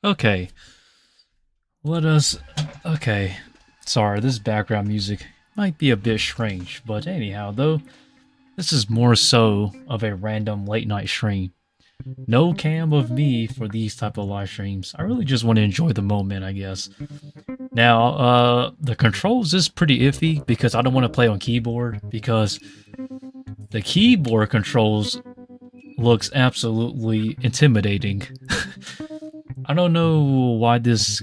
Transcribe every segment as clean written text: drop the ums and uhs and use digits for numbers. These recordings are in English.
Okay, let us. Okay, sorry, this background music might be a bit strange, but anyhow, though, this is more so of a random late night stream. No cam of me for these type of live streams. I really just want to enjoy the moment, I guess. Now, the controls is pretty iffy because I don't want to play on keyboard because the keyboard controls looks absolutely intimidating. I don't know why this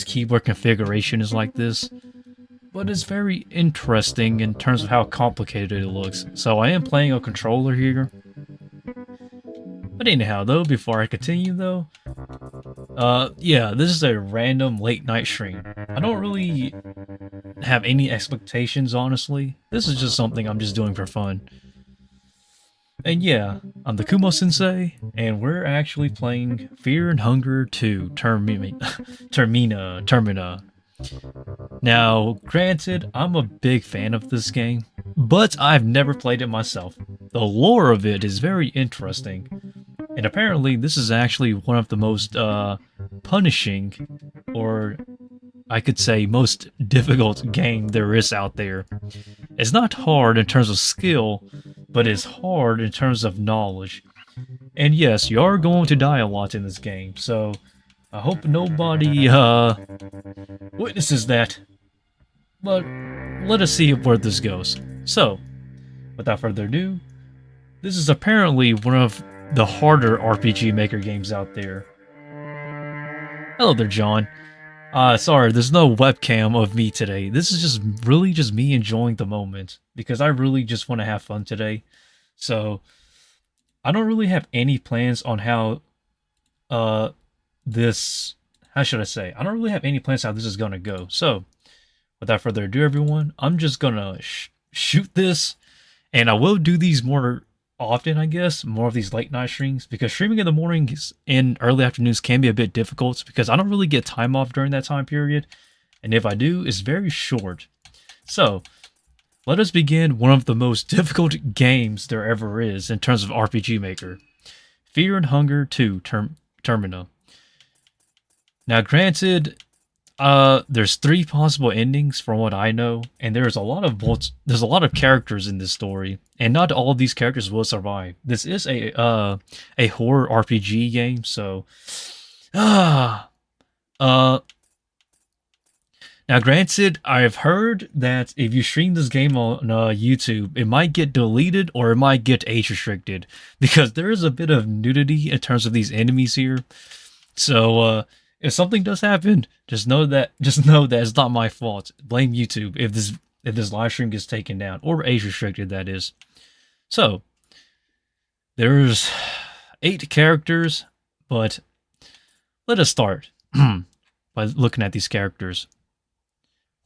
keyboard configuration is like this, but it's very interesting in terms of how complicated it looks. So I am playing a controller here. But anyhow, though, before I continue, though, yeah, this is a random late night stream. I don't really have any expectations, honestly. This is just something I'm just doing for fun. And yeah, I'm the Kumo Sensei, and we're actually playing Fear and Hunger 2 Termina. Now, granted, I'm a big fan of this game, but I've never played it myself. The lore of it is very interesting, and apparently this is actually one of the most punishing, or I could say most difficult game there is out there. It's not hard in terms of skill, but it's hard in terms of knowledge. And yes, you are going to die a lot in this game, so I hope nobody witnesses that. But let us see where this goes. So, without further ado, this is apparently one of the harder RPG Maker games out there. Hello there, John. Sorry, there's no webcam of me today. This is just really just me enjoying the moment because I really just want to have fun today. So, I don't really have any plans on how how should I say? I don't really have any plans how this is gonna go. So, without further ado, everyone, I'm just gonna shoot this, and I will do these more often, I guess, more of these late night streams, because streaming in the mornings and early afternoons can be a bit difficult because I don't really get time off during that time period, and if I do, it's very short. So, let us begin one of the most difficult games there ever is in terms of RPG Maker. Fear and Hunger 2 Termina. Now, granted, there's three possible endings from what I know, and there's a lot of characters in this story, and not all of these characters will survive. This is a horror RPG game, so uh now granted, I've heard that if you stream this game on YouTube, it might get deleted or it might get age restricted because there is a bit of nudity in terms of these enemies here. So if something does happen, just know that it's not my fault. Blame YouTube if this live stream gets taken down or age restricted, that is. So there's 8 characters, but let us start by looking at these characters.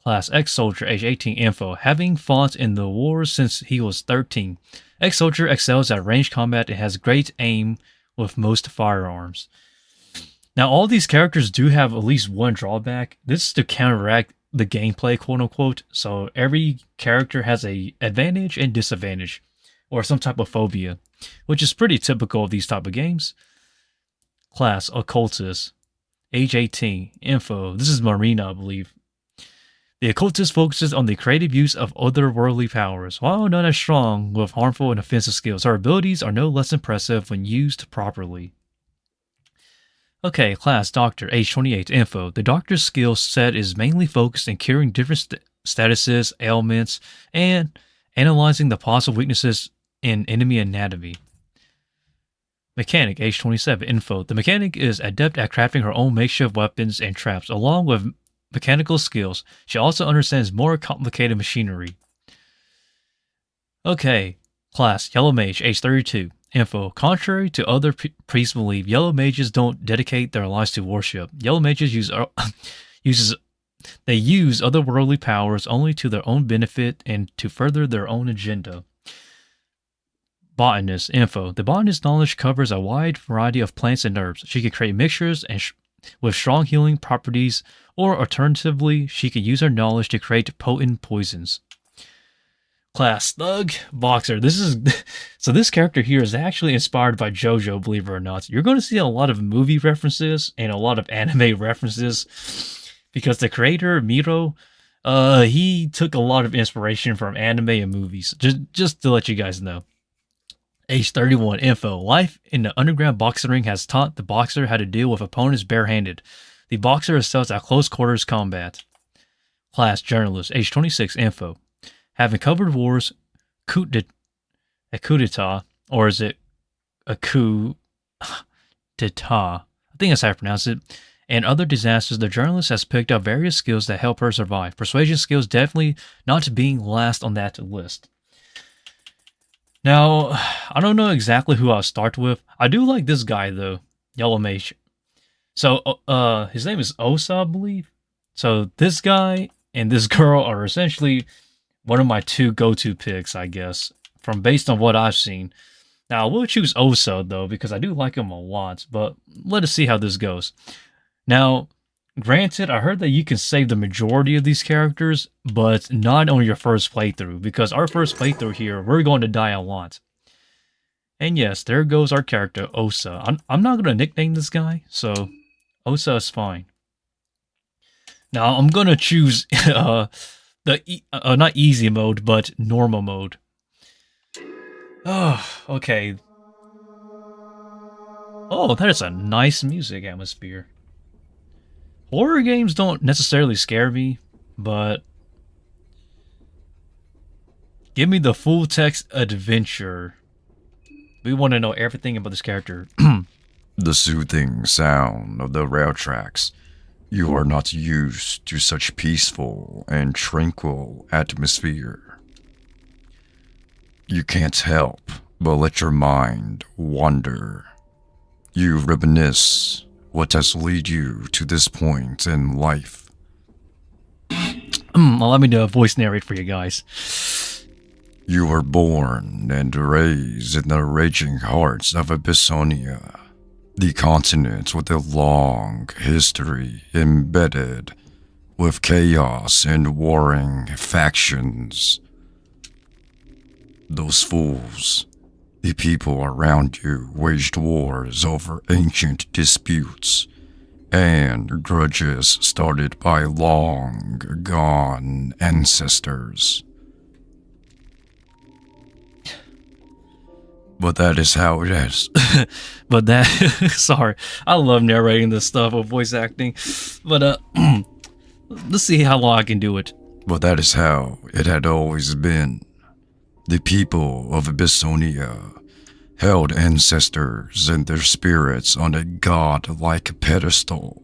Class ex-soldier, age 18, info. Having fought in the wars since he was 13, ex-soldier excels at range combat and has great aim with most firearms. Now, all these characters do have at least one drawback. This is to counteract the gameplay, quote unquote. So every character has a advantage and disadvantage, or some type of phobia, which is pretty typical of these type of games. Class occultist, age 18, info. This is Marina, I believe. The occultist focuses on the creative use of otherworldly powers. While not as strong with harmful and offensive skills, her abilities are no less impressive when used properly. Okay, class doctor, age 28, info. The doctor's skill set is mainly focused in curing different statuses, ailments, and analyzing the possible weaknesses in enemy anatomy. Mechanic, age 27, info. The mechanic is adept at crafting her own makeshift weapons and traps, along with mechanical skills. She also understands more complicated machinery. Okay, class yellow mage, age 32. Info. Contrary to other priests believe, yellow mages don't dedicate their lives to worship. Yellow mages use otherworldly powers only to their own benefit and to further their own agenda. Botanist, info. The botanist's knowledge covers a wide variety of plants and herbs. She can create mixtures with strong healing properties, or alternatively, she can use her knowledge to create potent poisons. Class Thug Boxer. This is so this character here is actually inspired by JoJo, believe it or not. You're going to see a lot of movie references and a lot of anime references because the creator Miro, he took a lot of inspiration from anime and movies. Just to let you guys know. Age 31 info. Life in the underground boxing ring has taught the boxer how to deal with opponents barehanded. The boxer excels at close quarters combat. Class journalist. Age 26 info. Having covered wars, a coup d'etat, or is it a coup d'etat? I think that's how I pronounce it. And other disasters, the journalist has picked up various skills that help her survive. Persuasion skills definitely not being last on that list. Now, I don't know exactly who I'll start with. I do like this guy though, Yellow Mage. So, his name is Osa, I believe. So this guy and this girl are essentially one of my two go-to picks, I guess, from based on what I've seen. Now, I will choose Osa, though, because I do like him a lot, but let us see how this goes. Now, granted, I heard that you can save the majority of these characters, but not on your first playthrough, because our first playthrough here, we're going to die a lot. And yes, there goes our character, Osa. I'm not going to nickname this guy, so Osa is fine. Now, I'm going to choose not easy mode, but normal mode. Oh, okay. Oh, that is a nice music atmosphere. Horror games don't necessarily scare me, but give me the full text adventure. We want to know everything about this character. The soothing sound of the rail tracks. You are not used to such peaceful and tranquil atmosphere. You can't help but let your mind wander. You reminisce what has led you to this point in life. Allow me to voice narrate for you guys. You were born and raised in the raging hearts of Abyssonia, the continent with a long history embedded with chaos and warring factions. Those fools, the people around you, waged wars over ancient disputes and grudges started by long-gone ancestors. But that is how it is. But that, sorry, I love narrating this stuff with voice acting. But let's see how long I can do it. But that is how it had always been. The people of Abyssonia held ancestors and their spirits on a god-like pedestal.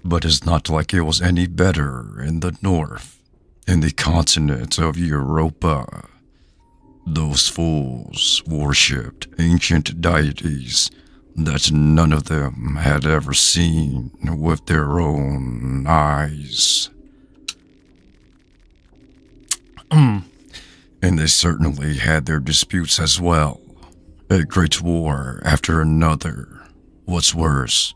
But it's not like it was any better in the north, in the continent of Europa. Those fools worshipped ancient deities that none of them had ever seen with their own eyes. And they certainly had their disputes as well. A great war after another. What's worse,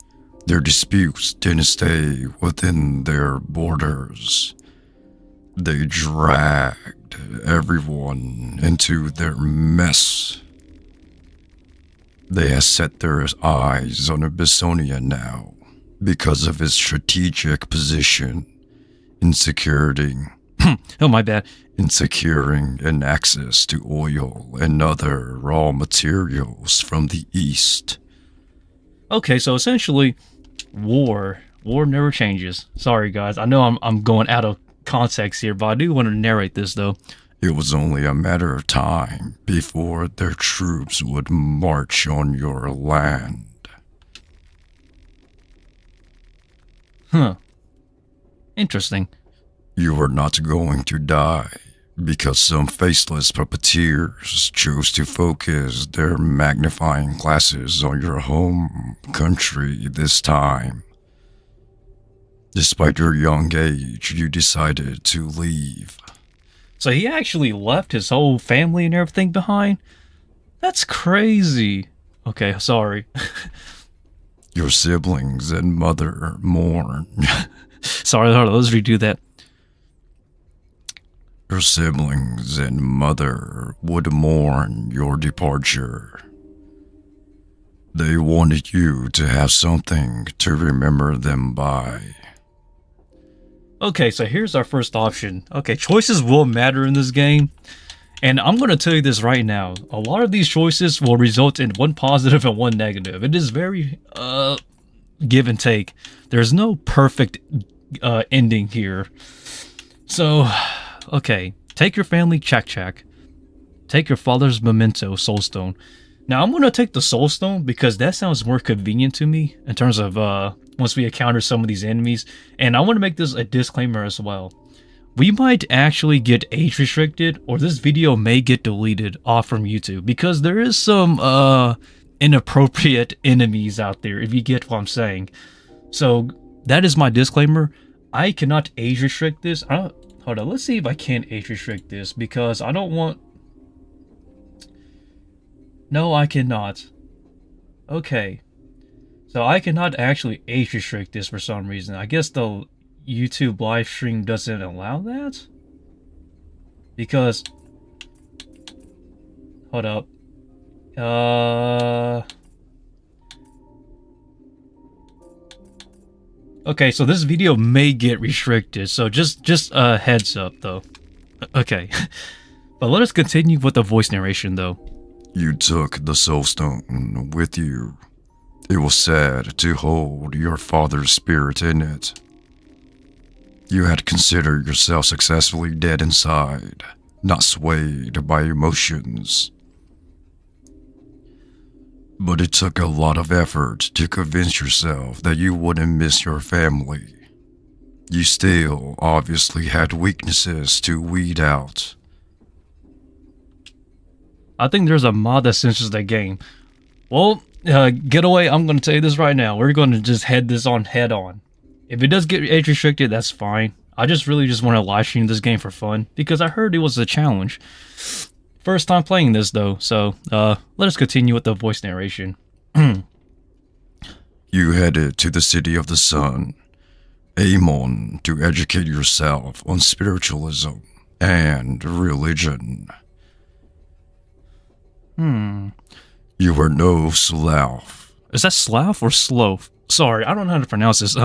their disputes didn't stay within their borders. They dragged everyone into their mess. They have set their eyes on Abyssonia now because of its strategic position in securing Oh, my bad. in securing an access to oil and other raw materials from the east. Okay, so essentially, war never changes. Sorry, guys. I know I'm going out of context here, but I do want to narrate this though. It was only a matter of time before their troops would march on your land. Huh. Interesting. You were not going to die because some faceless puppeteers chose to focus their magnifying glasses on your home country this time. Despite your young age, you decided to leave. So he actually left his whole family and everything behind? That's crazy. Okay, sorry. Your siblings and mother mourn. Sorry, hold on, let's redo that. Your siblings and mother would mourn your departure. They wanted you to have something to remember them by. Okay, so here's our first option. Okay, choices will matter in this game. And I'm going to tell you this right now. A lot of these choices will result in one positive and one negative. It is very give and take. There's no perfect ending here. So, okay. Take your family, check. Take your father's memento, soulstone. Now, I'm going to take the soulstone because that sounds more convenient to me in terms of once we encounter some of these enemies. And I want to make this a disclaimer as well. We might actually get age restricted, or this video may get deleted off from YouTube because there is some inappropriate enemies out there, if you get what I'm saying. So that is my disclaimer. I cannot age restrict this. Hold on, let's see if I can age restrict this because I don't want... No, I cannot. Okay. So I cannot actually age restrict this for some reason. I guess the YouTube live stream doesn't allow that? Because... Hold up. Okay, so this video may get restricted, so just a heads up though. Okay. But let us continue with the voice narration though. You took the soulstone with you. It was sad to hold your father's spirit in it. You had considered yourself successfully dead inside, not swayed by emotions. But it took a lot of effort to convince yourself that you wouldn't miss your family. You still obviously had weaknesses to weed out. I think there's a mod that censors that game. Well, Getaway, I'm going to tell you this right now. We're going to just head this on head on. If it does get age restricted, that's fine. I really just want to live stream this game for fun because I heard it was a challenge. First time playing this though, so let us continue with the voice narration. You headed to the City of the Sun, Amon, to educate yourself on spiritualism and religion. You were no slough. Is that slough or sloth? Sorry, I don't know how to pronounce this.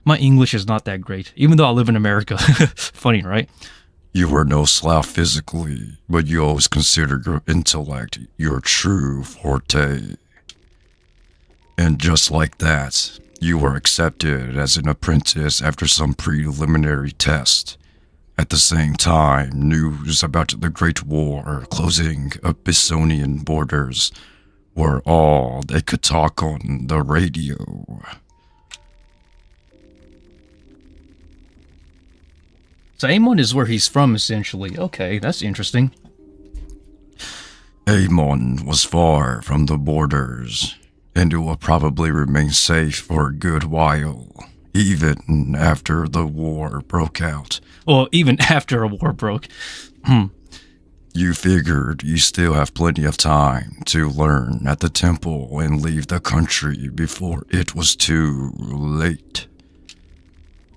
My English is not that great, even though I live in America. Funny, right? You were no slough physically, but you always considered your intellect your true forte. And just like that, you were accepted as an apprentice after some preliminary test. At the same time, news about the Great War closing Abyssinian borders were all they could talk on the radio. So Amon is where he's from, essentially. Okay, that's interesting. Amon was far from the borders, and it will probably remain safe for a good while, even after the war broke out. Well, even after a war broke. You figured you still have plenty of time to learn at the temple and leave the country before it was too late.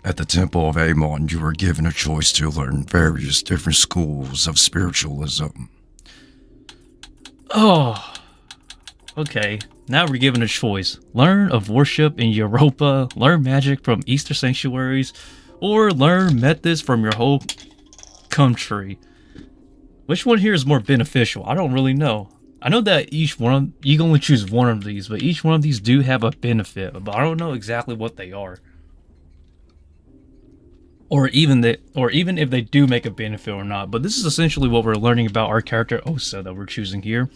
At the Temple of Amon, you were given a choice to learn various different schools of spiritualism. Oh, okay. Now we're given a choice. Learn of worship in Europa, learn magic from Easter sanctuaries, or learn methods from your whole country. Which one here is more beneficial? I don't really know. I know that each one, you can only choose one of these, but each one of these do have a benefit, but I don't know exactly what they are. Or even if they do make a benefit or not. But this is essentially what we're learning about our character Osa that we're choosing here.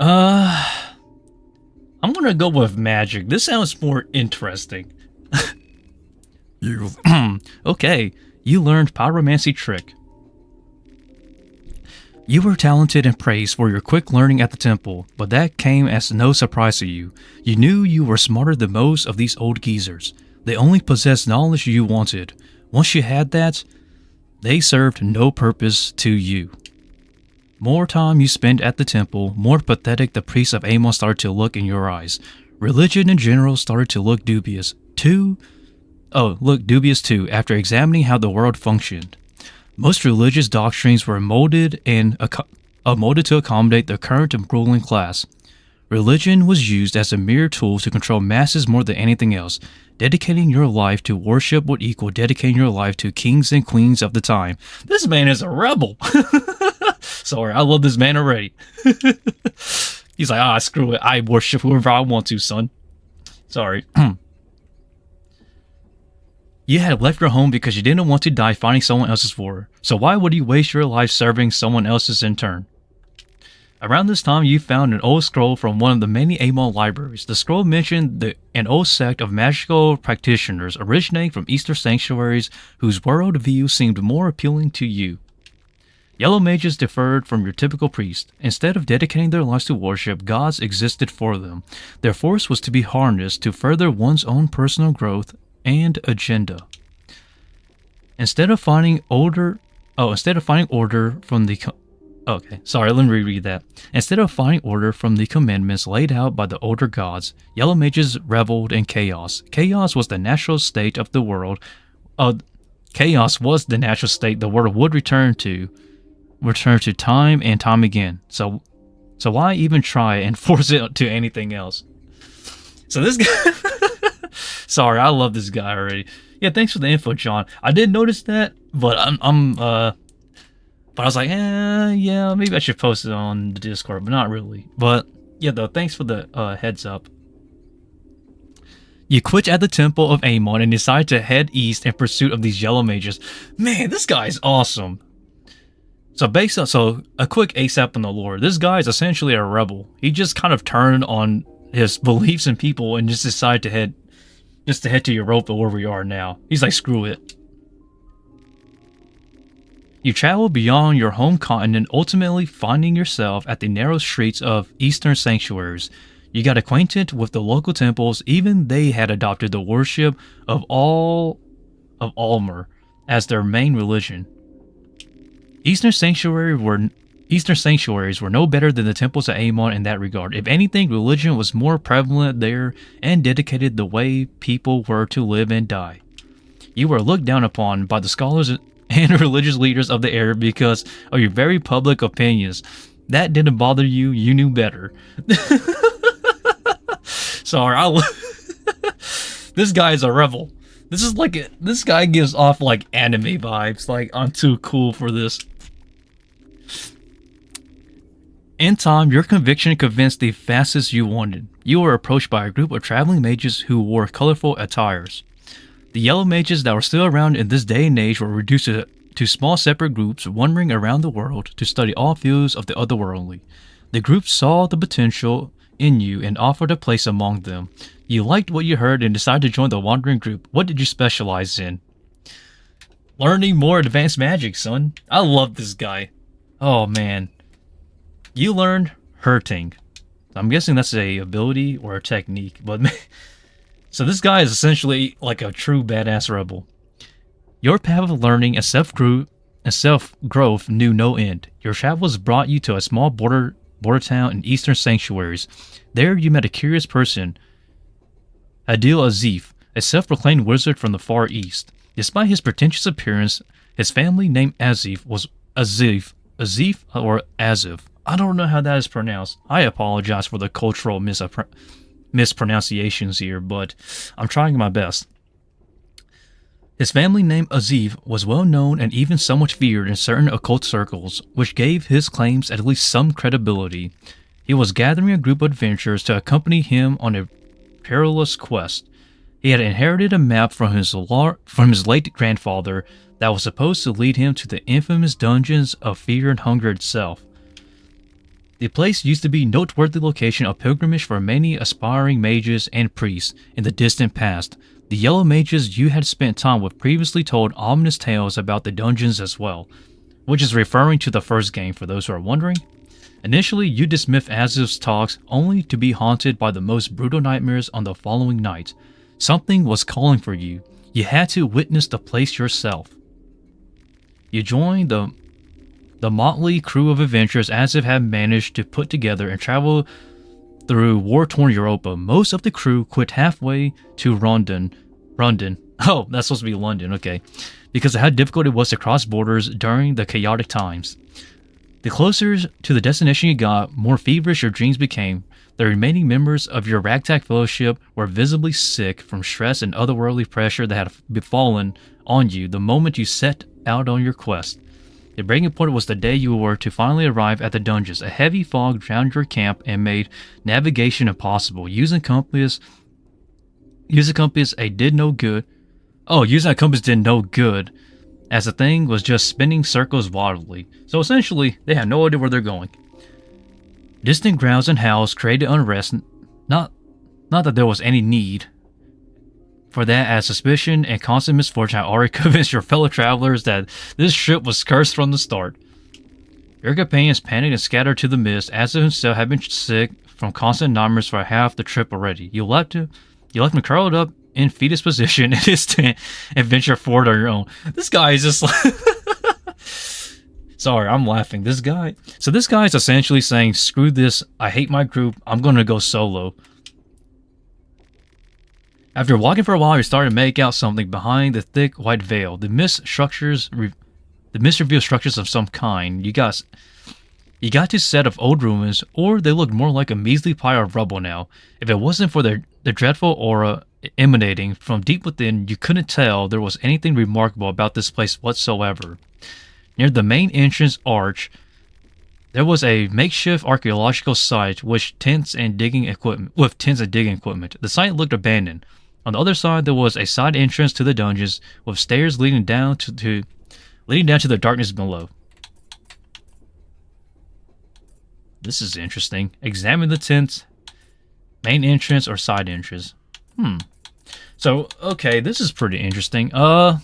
I'm gonna go with magic. This sounds more interesting. Okay, you learned pyromancy trick. You were talented and praised for your quick learning at the temple, but that came as no surprise to you. You knew you were smarter than most of these old geezers. They only possessed knowledge you wanted. Once you had that, they served no purpose to you. More time you spent at the temple, more pathetic the priests of Amon started to look in your eyes. Religion in general started to look dubious too after examining how the world functioned. Most religious doctrines were molded to accommodate the current and ruling class. Religion was used as a mere tool to control masses more than anything else. Dedicating your life to worship would equal dedicating your life to kings and queens of the time. This man is a rebel. Sorry, I love this man already. He's like, screw it. I worship whoever I want to, son. Sorry. You had left your home because you didn't want to die fighting someone else's war. So why would you waste your life serving someone else's in turn? Around this time, you found an old scroll from one of the many Amon libraries. The scroll mentioned an old sect of magical practitioners originating from Eastern sanctuaries whose worldview seemed more appealing to you. Yellow mages differed from your typical priest. Instead of dedicating their lives to worship, gods existed for them. Their force was to be harnessed to further one's own personal growth and agenda. Instead of finding order from the let me reread that. Instead of finding order from the commandments laid out by the older gods, yellow mages reveled in chaos. Chaos was the natural state of the world. Chaos was the natural state the world would return to time and time again. So why even try and force it to anything else? So this guy. Sorry, I love this guy already. Yeah, thanks for the info, John. I did notice that, but but I was like, yeah, maybe I should post it on the Discord, but not really. But yeah, though, thanks for the heads up. You quit at the Temple of Amon and decide to head east in pursuit of these yellow mages. Man, this guy's awesome. So a quick ASAP on the lore. This guy is essentially a rebel. He just kind of turned on his beliefs in people and just decided to head to Europa where we are now. He's like, screw it. You travel beyond your home continent, ultimately finding yourself at the narrow streets of Eastern sanctuaries. You got acquainted with the local temples. Even they had adopted the worship of Almer as their main religion. Eastern sanctuaries were no better than the temples of Amon in that regard. If anything, religion was more prevalent there and dedicated the way people were to live and die. You were looked down upon by the scholars and religious leaders of the area because of your very public opinions. That didn't bother you. You knew better. Sorry, this guy is a rebel. This guy gives off like anime vibes. Like, I'm too cool for this. In time, your conviction convinced the fastest you wanted. You were approached by a group of traveling mages who wore colorful attires. The yellow mages that were still around in this day and age were reduced to small separate groups wandering around the world to study all fields of the otherworldly. The group saw the potential in you and offered a place among them. You liked what you heard and decided to join the wandering group. What did you specialize in? Learning more advanced magic, son. I love this guy. Oh man. You learned hurting. I'm guessing that's a ability or a technique, but so this guy is essentially like a true badass rebel. Your path of learning and self-growth knew no end. Your travels brought you to a small border town in Eastern sanctuaries. There you met a curious person, Adil Azif, a self-proclaimed wizard from the Far East. Despite his pretentious appearance, his family name Azif was Azif or Aziv. I don't know how that is pronounced. I apologize for the cultural mispronunciations here, but I'm trying my best. His family name Aziv was well known and even somewhat feared in certain occult circles, which gave his claims at least some credibility. He was gathering a group of adventurers to accompany him on a perilous quest. He had inherited a map from his late grandfather that was supposed to lead him to the infamous dungeons of fear and hunger itself. The place used to be a noteworthy location of pilgrimage for many aspiring mages and priests in the distant past. The yellow mages you had spent time with previously told ominous tales about the dungeons as well, which is referring to the first game for those who are wondering. Initially, you dismissed Aziv's talks only to be haunted by the most brutal nightmares on the following night. Something was calling for you. You had to witness the place yourself. You joined the motley crew of adventurers Aziv had managed to put together and travel through war-torn Europa. Most of the crew quit halfway to Rondon, Oh, that's supposed to be London, okay. Because of how difficult it was to cross borders during the chaotic times. The closer to the destination you got, more feverish your dreams became. The remaining members of your ragtag fellowship were visibly sick from stress and otherworldly pressure that had befallen on you the moment you set out on your quest. The breaking point was the day you were to finally arrive at the dungeons. A heavy fog drowned your camp and made navigation impossible. Using a compass, a did no good. Oh, using a compass did no good, as the thing was just spinning circles wildly. So essentially, they had no idea where they're going. Distant growls and howls created unrest. Not that there was any need for that, as suspicion and constant misfortune had already convinced your fellow travelers that this ship was cursed from the start. Your companions panicked and scattered to the mist, as if himself had been sick from constant nightmares for half the trip already. You left him curled up in fetus position in his tent and venture forward on your own. This guy is just like... Sorry, I'm laughing. This guy is essentially saying, screw this, I hate my group, I'm gonna go solo. After walking for a while, you started to make out something behind the thick white veil. The mist revealed structures of some kind. You got to a set of old ruins, or they looked more like a measly pile of rubble now. If it wasn't for the dreadful aura emanating from deep within, you couldn't tell there was anything remarkable about this place whatsoever. Near the main entrance arch, there was a makeshift archaeological site with tents and digging equipment. The site looked abandoned. On the other side, there was a side entrance to the dungeons with stairs leading down to the darkness below. This is interesting. Examine the tents, main entrance or side entrance. So, okay, this is pretty interesting. So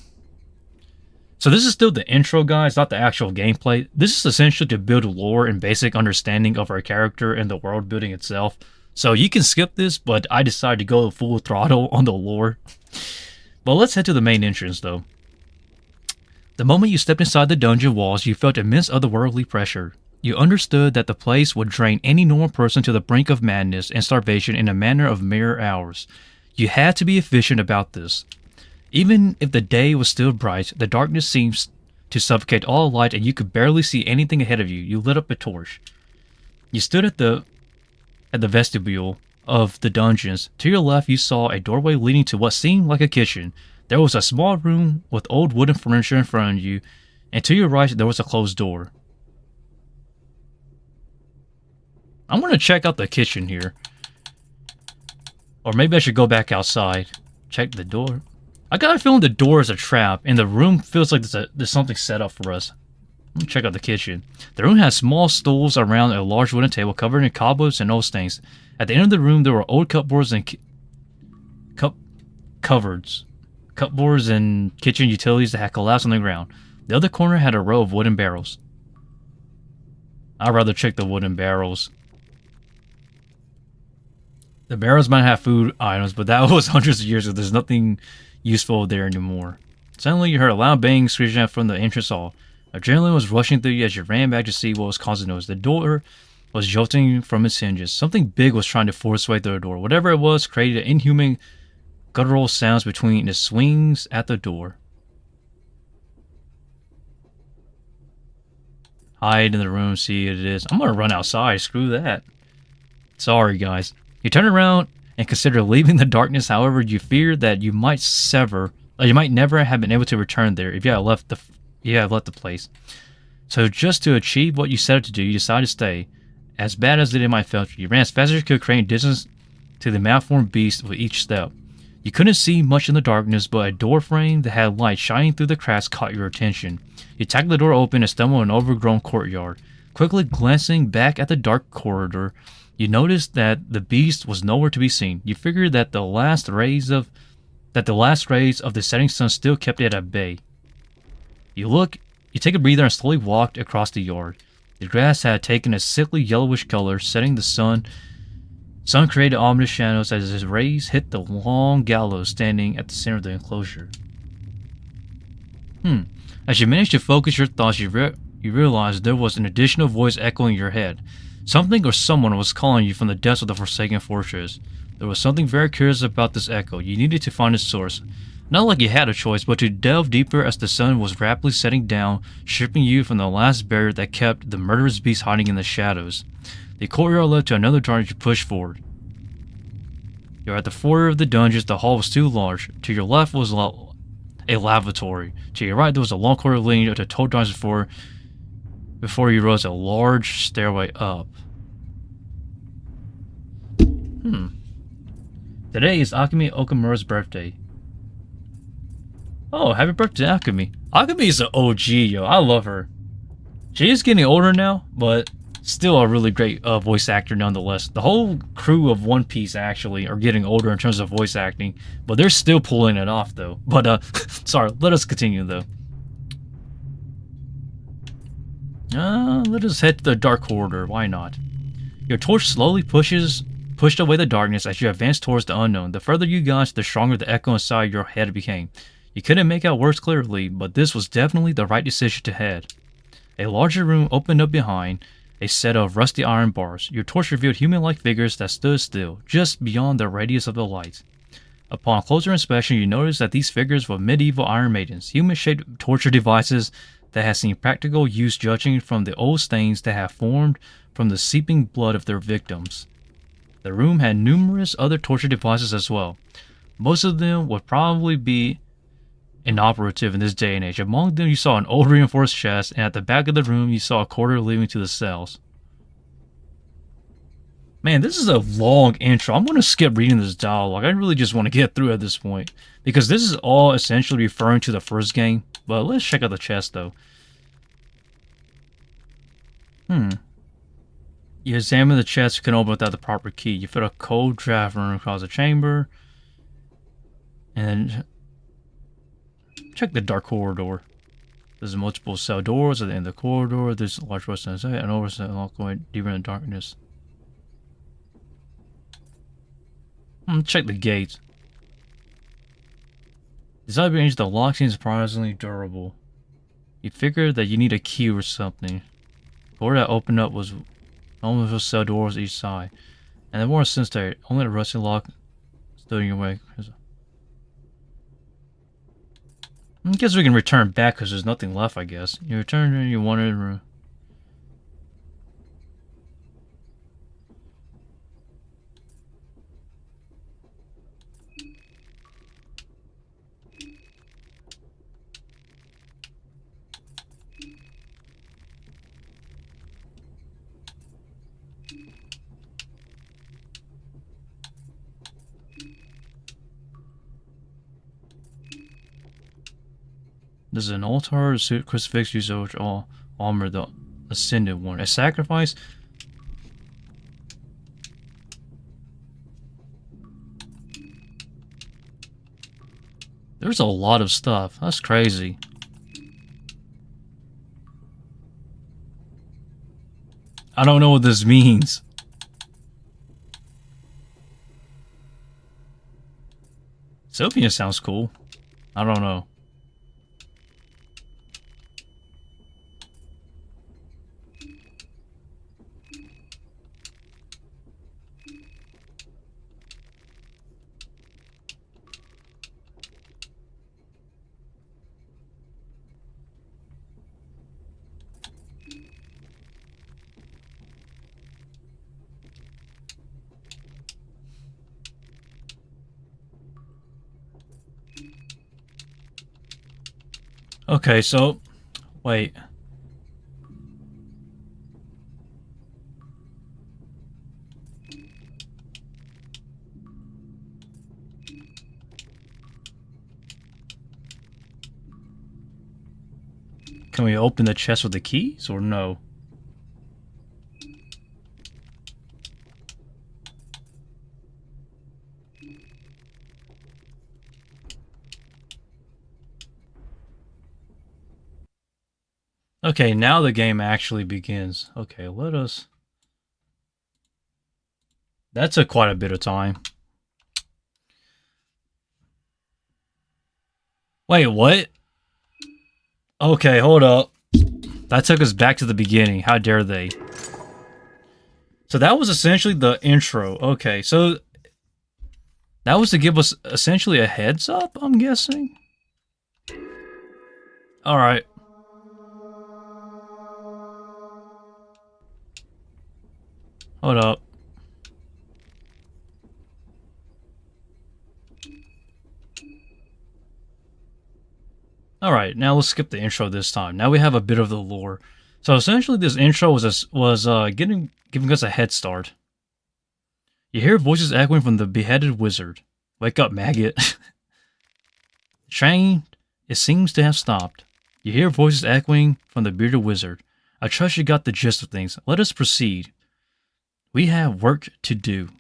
this is still the intro, guys, not the actual gameplay. This is essentially to build lore and basic understanding of our character and the world building itself. So you can skip this, but I decided to go full throttle on the lore. But let's head to the main entrance, though. The moment you stepped inside the dungeon walls, you felt immense otherworldly pressure. You understood that the place would drain any normal person to the brink of madness and starvation in a matter of mere hours. You had to be efficient about this. Even if the day was still bright, the darkness seems to suffocate all light and you could barely see anything ahead of you. You lit up a torch. You stood at the vestibule of the dungeons. To your left, you saw a doorway leading to what seemed like a kitchen. There was a small room with old wooden furniture in front of you, and to your right, there was a closed door. I'm going to check out the kitchen here. Or maybe I should go back outside. Check the door. I got a feeling the door is a trap, and the room feels like there's something set up for us. Let me check out the kitchen. The room has small stools around a large wooden table covered in cobwebs and old stains. At the end of the room, there were old cupboards and cupboards and kitchen utilities that had collapsed on the ground. The other corner had a row of wooden barrels. I'd rather check the wooden barrels. The barrels might have food items, but that was hundreds of years ago. There's nothing useful there anymore. Suddenly, you heard a loud bang screeching out from the entrance hall. Adrenaline was rushing through you as you ran back to see what was causing noise. The door was jolting from its hinges. Something big was trying to force its way through the door. Whatever it was created inhuman, guttural sounds between the swings at the door. Hide in the room, see what it is. I'm gonna run outside, screw that. Sorry, guys. You turn around and consider leaving the darkness. However, you fear that you might never have been able to return there if you had left the place. So just to achieve what you set out to do, you decided to stay. As bad as it might felt, you ran as fast as you could, creating distance to the malformed beast with each step. You couldn't see much in the darkness, but a door frame that had light shining through the cracks caught your attention. You tackled the door open and stumbled in an overgrown courtyard. Quickly glancing back at the dark corridor, you noticed that the beast was nowhere to be seen. You figured that the last rays of the setting sun still kept it at bay. You take a breather and slowly walked across the yard. The grass had taken a sickly yellowish color, setting the sun. Sun created ominous shadows as his rays hit the long gallows standing at the center of the enclosure. As you managed to focus your thoughts, you realized there was an additional voice echoing in your head. Something or someone was calling you from the depths of the Forsaken Fortress. There was something very curious about this echo. You needed to find its source. Not like you had a choice, but to delve deeper as the sun was rapidly setting down, stripping you from the last barrier that kept the murderous beast hiding in the shadows. The courtyard led to another door as you pushed forward. You're at the foyer of the dungeons. The hall was too large. To your left was a lavatory. To your right, there was a long corridor leading to total dungeons before you rose a large stairway up. Today is Akemi Okamura's birthday. Oh, happy birthday, Akemi. Akemi is an OG, yo. I love her. She is getting older now, but still a really great voice actor nonetheless. The whole crew of One Piece actually are getting older in terms of voice acting, but they're still pulling it off though. But sorry, let us continue though. Let us head to the dark corridor. Why not? Your torch slowly pushed away the darkness as you advanced towards the unknown. The further you got, the stronger the echo inside your head became. You couldn't make out words clearly, but this was definitely the right decision to head. A larger room opened up behind a set of rusty iron bars. Your torch revealed human-like figures that stood still, just beyond the radius of the light. Upon closer inspection, you noticed that these figures were medieval Iron Maidens, human-shaped torture devices that had seen practical use judging from the old stains that had formed from the seeping blood of their victims. The room had numerous other torture devices as well. Most of them would probably be inoperative in this day and age. Among them, you saw an old reinforced chest, and at the back of the room, you saw a corridor leading to the cells. Man, this is a long intro. I'm going to skip reading this dialogue. I really just want to get through at this point, because this is all essentially referring to the first game. But let's check out the chest, though. You examine the chest, you can open without the proper key. You feel a cold draft running across the chamber. And check the dark corridor. There's multiple cell doors at the end of the corridor. There's a large western side and oversight lock going deeper in the darkness. Check the gate. Designed to arrange the lock seems surprisingly durable. You figured that you need a key or something. The door that opened up was almost cell doors each side. And the more sinister, only the rusty lock stood in your way. I guess we can return back because there's nothing left, I guess. You return and you wanted to... There's an altar, a crucifix used over all armor, the ascended one. A sacrifice? There's a lot of stuff. That's crazy. I don't know what this means. Sophia sounds cool. I don't know. Okay, so... Wait. Can we open the chest with the keys, or no? Okay, now the game actually begins. Okay, let us... That took quite a bit of time. Wait, what? Okay, hold up. That took us back to the beginning. How dare they? So that was essentially the intro. Okay, so... That was to give us essentially a heads up, I'm guessing. Alright. Hold up. Alright, now let's skip the intro this time. Now we have a bit of the lore. So essentially this intro was giving us a head start. You hear voices echoing from the beheaded wizard. Wake up, maggot. Train, it seems to have stopped. You hear voices echoing from the bearded wizard. I trust you got the gist of things. Let us proceed. We have work to do.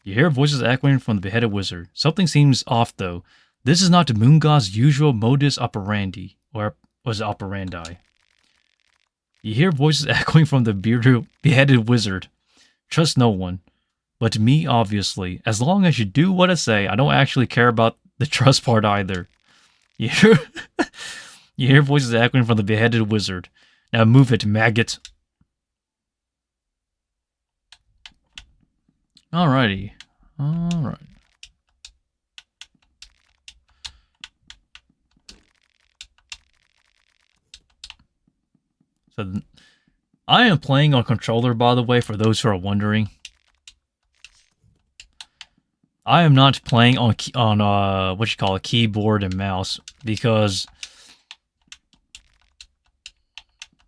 You hear voices echoing from the beheaded wizard. Something seems off though. This is not the moon god's usual modus operandi, or was it operandi? You hear voices echoing from the beheaded wizard. Trust no one. But me, obviously. As long as you do what I say, I don't actually care about the trust part either. You hear voices echoing from the beheaded wizard. Now move it, maggot. Alrighty. Alright. So, I am playing on controller, by the way, for those who are wondering. I am not playing on what you call a keyboard and mouse because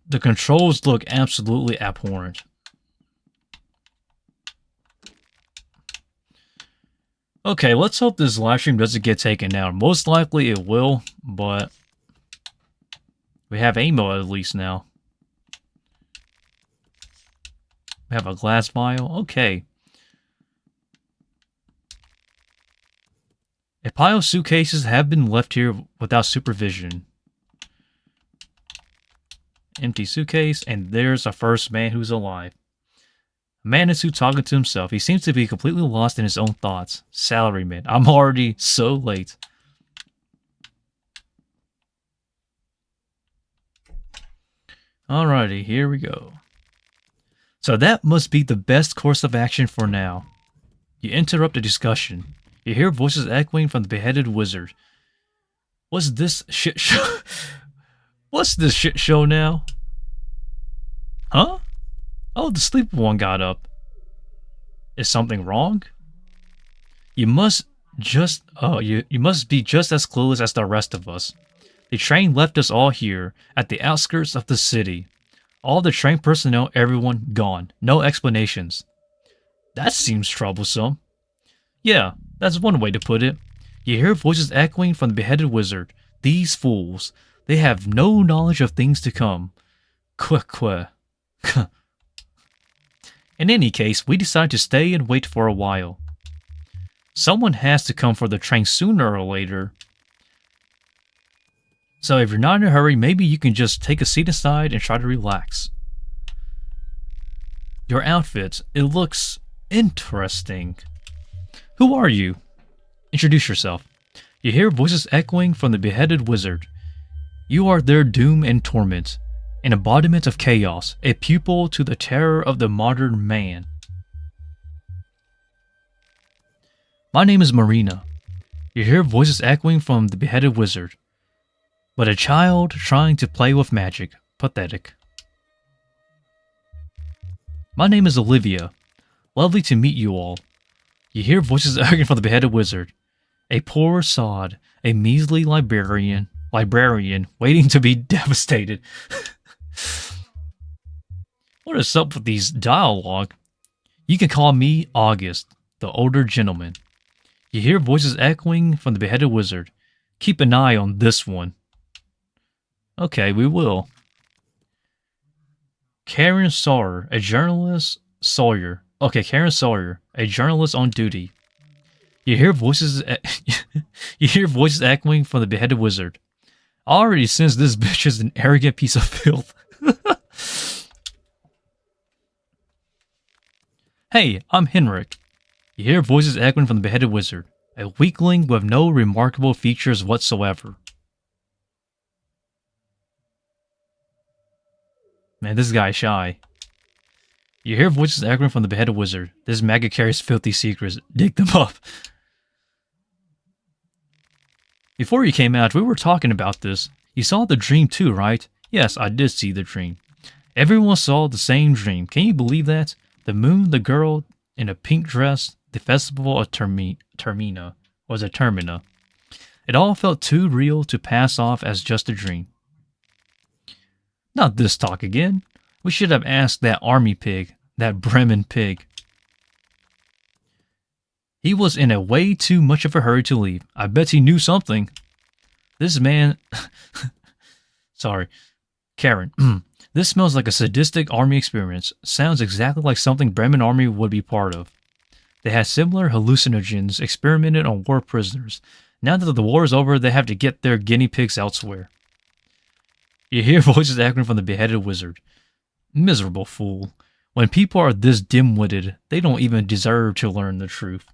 the controls look absolutely abhorrent. Okay, let's hope this livestream doesn't get taken down. Most likely it will, but we have ammo at least now. We have a glass vial. Okay. A pile of suitcases have been left here without supervision. Empty suitcase, and there's our first man who's alive. A man in suit talking to himself. He seems to be completely lost in his own thoughts. Salaryman. I'm already so late. Alrighty, here we go. So that must be the best course of action for now. You interrupt the discussion. You hear voices echoing from the beheaded wizard. What's this shit show? What's this shit show now? Huh? Oh, the sleepy one got up. Is something wrong? You must just you must be just as clueless as the rest of us. The train left us all here at the outskirts of the city. All the train personnel, everyone gone. No explanations. That seems troublesome. Yeah, that's one way to put it. You hear voices echoing from the beheaded wizard. These fools. They have no knowledge of things to come. Queh. In any case, we decide to stay and wait for a while. Someone has to come for the train sooner or later. So if you're not in a hurry, maybe you can just take a seat aside and try to relax. Your outfit, it looks interesting. Who are you? Introduce yourself. You hear voices echoing from the beheaded wizard. You are their doom and torment, an embodiment of chaos, a pupil to the terror of the modern man. My name is Marina. You hear voices echoing from the beheaded wizard. But a child trying to play with magic. Pathetic. My name is Olivia. Lovely to meet you all. You hear voices echoing from the beheaded wizard. A poor sod, a measly librarian waiting to be devastated. What is up with these dialogue? You can call me August, the older gentleman. You hear voices echoing from the beheaded wizard. Keep an eye on this one. Okay, we will. Karen Sawyer, a journalist. Karen Sawyer, a journalist on duty. You hear voices. You hear voices echoing from the beheaded wizard. I already sense this bitch is an arrogant piece of filth. Hey, I'm Henrik. You hear voices echoing from the beheaded wizard. A weakling with no remarkable features whatsoever. Man, this guy's shy. You hear voices echoing from the beheaded wizard. This maggot carries filthy secrets. Dig them up. Before you came out, we were talking about this. You saw the dream too, right? Yes, I did see the dream. Everyone saw the same dream. Can you believe that? The moon, the girl in a pink dress, the festival of Termina. Was it Termina? It all felt too real to pass off as just a dream. Not this talk again. We should have asked that army pig, that Bremen pig. He was in a way too much of a hurry to leave. I bet he knew something. This man... Sorry. Karen. This smells like a sadistic army experience. Sounds exactly like something Bremen army would be part of. They had similar hallucinogens experimented on war prisoners. Now that the war is over, they have to get their guinea pigs elsewhere. You hear voices echoing from the beheaded wizard. Miserable fool. When people are this dim-witted, they don't even deserve to learn the truth.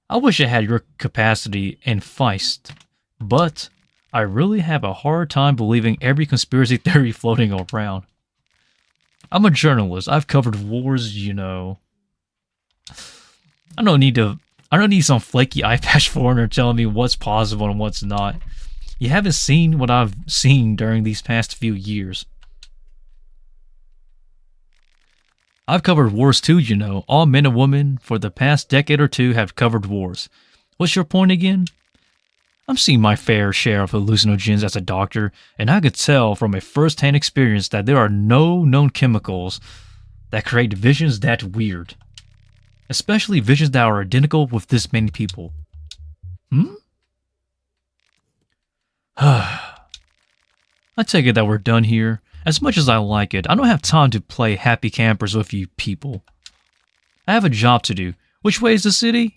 I wish I had your capacity and feist, but I really have a hard time believing every conspiracy theory floating around. I'm a journalist. I've covered wars, you know. I don't need some flaky eye patch foreigner telling me what's possible and what's not. You haven't seen what I've seen during these past few years. I've covered wars too, you know. All men and women for the past decade or two have covered wars. What's your point again? I'm seeing my fair share of hallucinogens as a doctor, and I could tell from a first-hand experience that there are no known chemicals that create visions that weird. Especially visions that are identical with this many people. I take it that we're done here. As much as I like it, I don't have time to play happy campers with you people. I have a job to do. Which way is the city?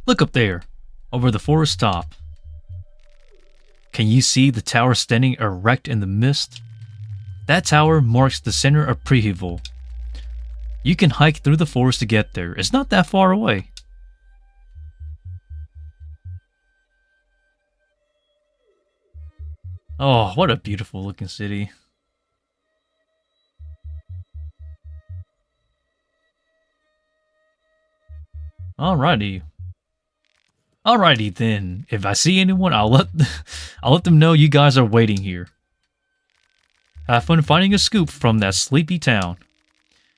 Look up there, over the forest top. Can you see the tower standing erect in the mist? That tower marks the center of Prehevil. You can hike through the forest to get there. It's not that far away. Oh, what a beautiful looking city. Alrighty. Alrighty then. If I see anyone, I'll let them know you guys are waiting here. Have fun finding a scoop from that sleepy town.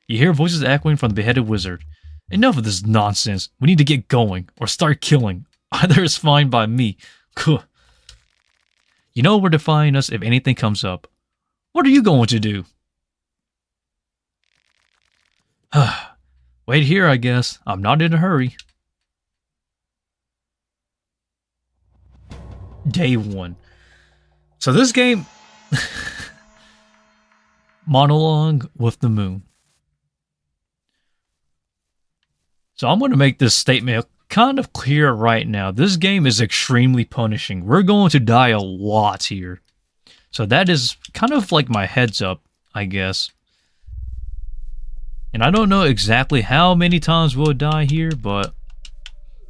You hear voices echoing from the beheaded wizard. Enough of this nonsense. We need to get going, or start killing. Either is fine by me. You know where to find us if anything comes up. What are you going to do? Wait here, I guess. I'm not in a hurry. Day 1. So this game... Monologue with the moon. So I'm going to make this statement kind of clear right now. This game is extremely punishing. We're going to die a lot here. So that is kind of like my heads up, I guess. And I don't know exactly how many times we'll die here, but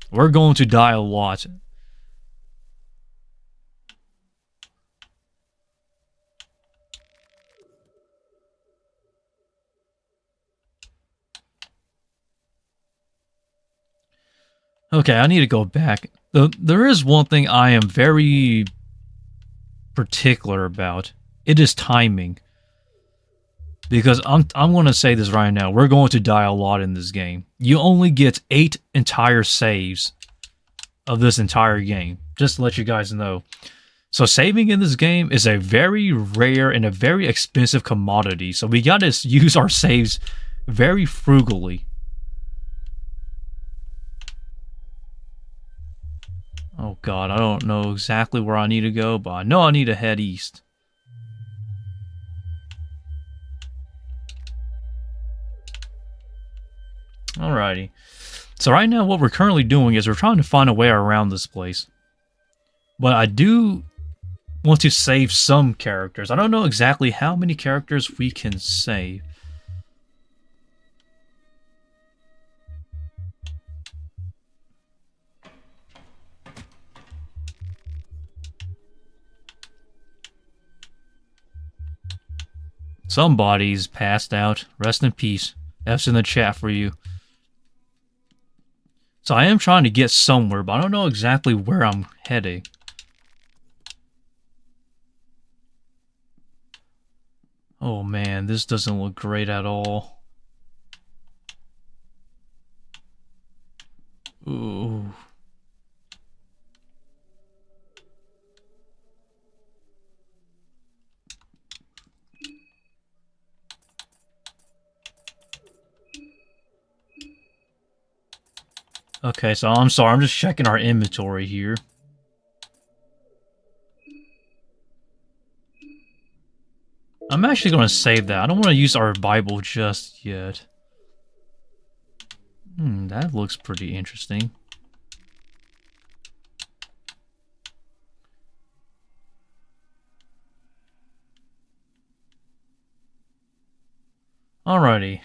we're going to die a lot. Okay, I need to go back. There is one thing I am very particular about. It is timing. Because I'm going to say this right now. We're going to die a lot in this game. You only get 8 entire saves of this entire game. Just to let you guys know. So saving in this game is a very rare and a very expensive commodity. So we got to use our saves very frugally. Oh god, I don't know exactly where I need to go, but I know I need to head east. Alrighty. So right now what we're currently doing is we're trying to find a way around this place. But I do want to save some characters. I don't know exactly how many characters we can save. Somebody's passed out. Rest in peace. F's in the chat for you. So I am trying to get somewhere, but I don't know exactly where I'm heading. Oh man, this doesn't look great at all. Ooh. Okay, so I'm sorry, I'm just checking our inventory here. I'm actually going to save that. I don't want to use our Bible just yet. That looks pretty interesting. Alrighty.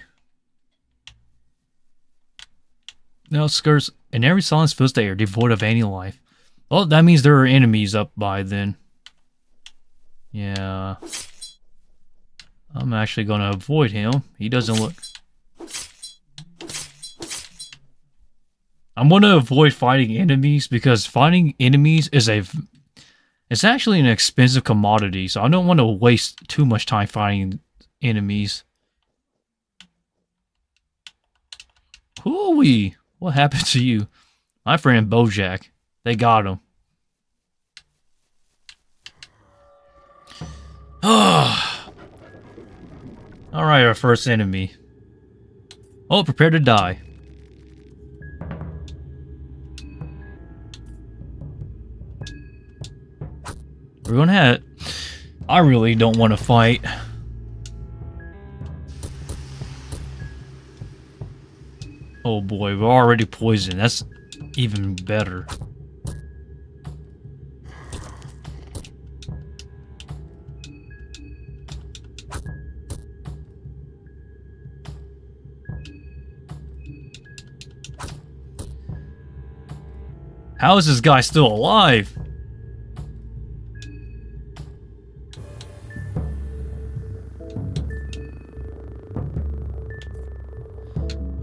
Now, skirts, in every silence fills the air, devoid of any life. Well, that means there are enemies up by then. Yeah. I'm actually going to avoid him. He doesn't look... I'm going to avoid fighting enemies because fighting enemies is it's actually an expensive commodity, so I don't want to waste too much time fighting enemies. Hooey! What happened to you? My friend Bojack. They got him. Alright, our first enemy. Oh, prepare to die. We're gonna have... I really don't want to fight. Oh boy, we're already poisoned. That's even better. How is this guy still alive?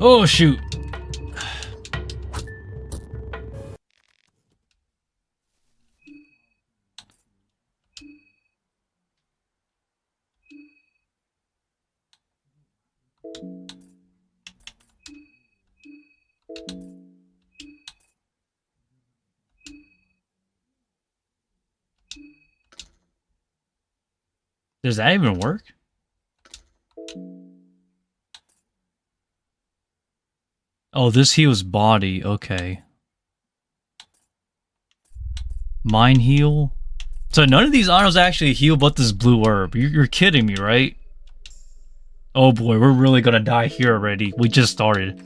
Oh shoot. Does that even work? Oh, this heals body. Okay. Mind heal? So none of these items actually heal but this blue herb. You're kidding me, right? Oh boy, we're really gonna die here already. We just started.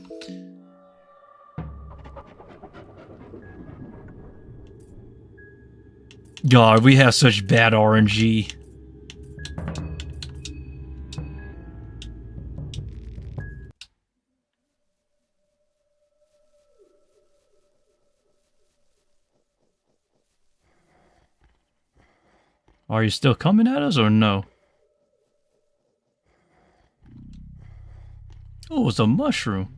God, we have such bad RNG. Are you still coming at us or no? Oh, it's a mushroom.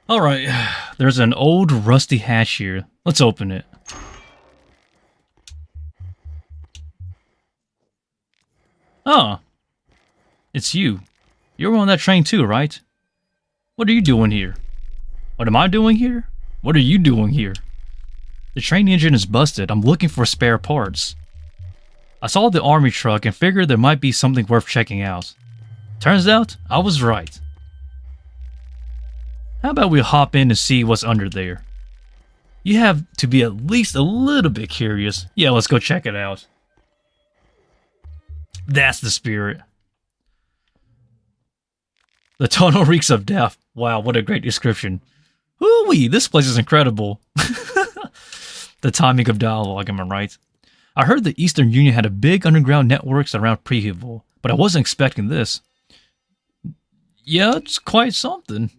Alright, there's an old rusty hatch here. Let's open it. Oh, it's you. You were on that train too, right? What are you doing here? What am I doing here? What are you doing here? The train engine is busted. I'm looking for spare parts. I saw the army truck and figured there might be something worth checking out. Turns out, I was right. How about we hop in and see what's under there? You have to be at least a little bit curious. Yeah, let's go check it out. That's the spirit. The tunnel reeks of death. Wow, what a great description. Ooh-wee, this place is incredible. The timing of dialogue, am I right? I heard the Eastern Union had a big underground networks around Prehival, but I wasn't expecting this. Yeah, it's quite something.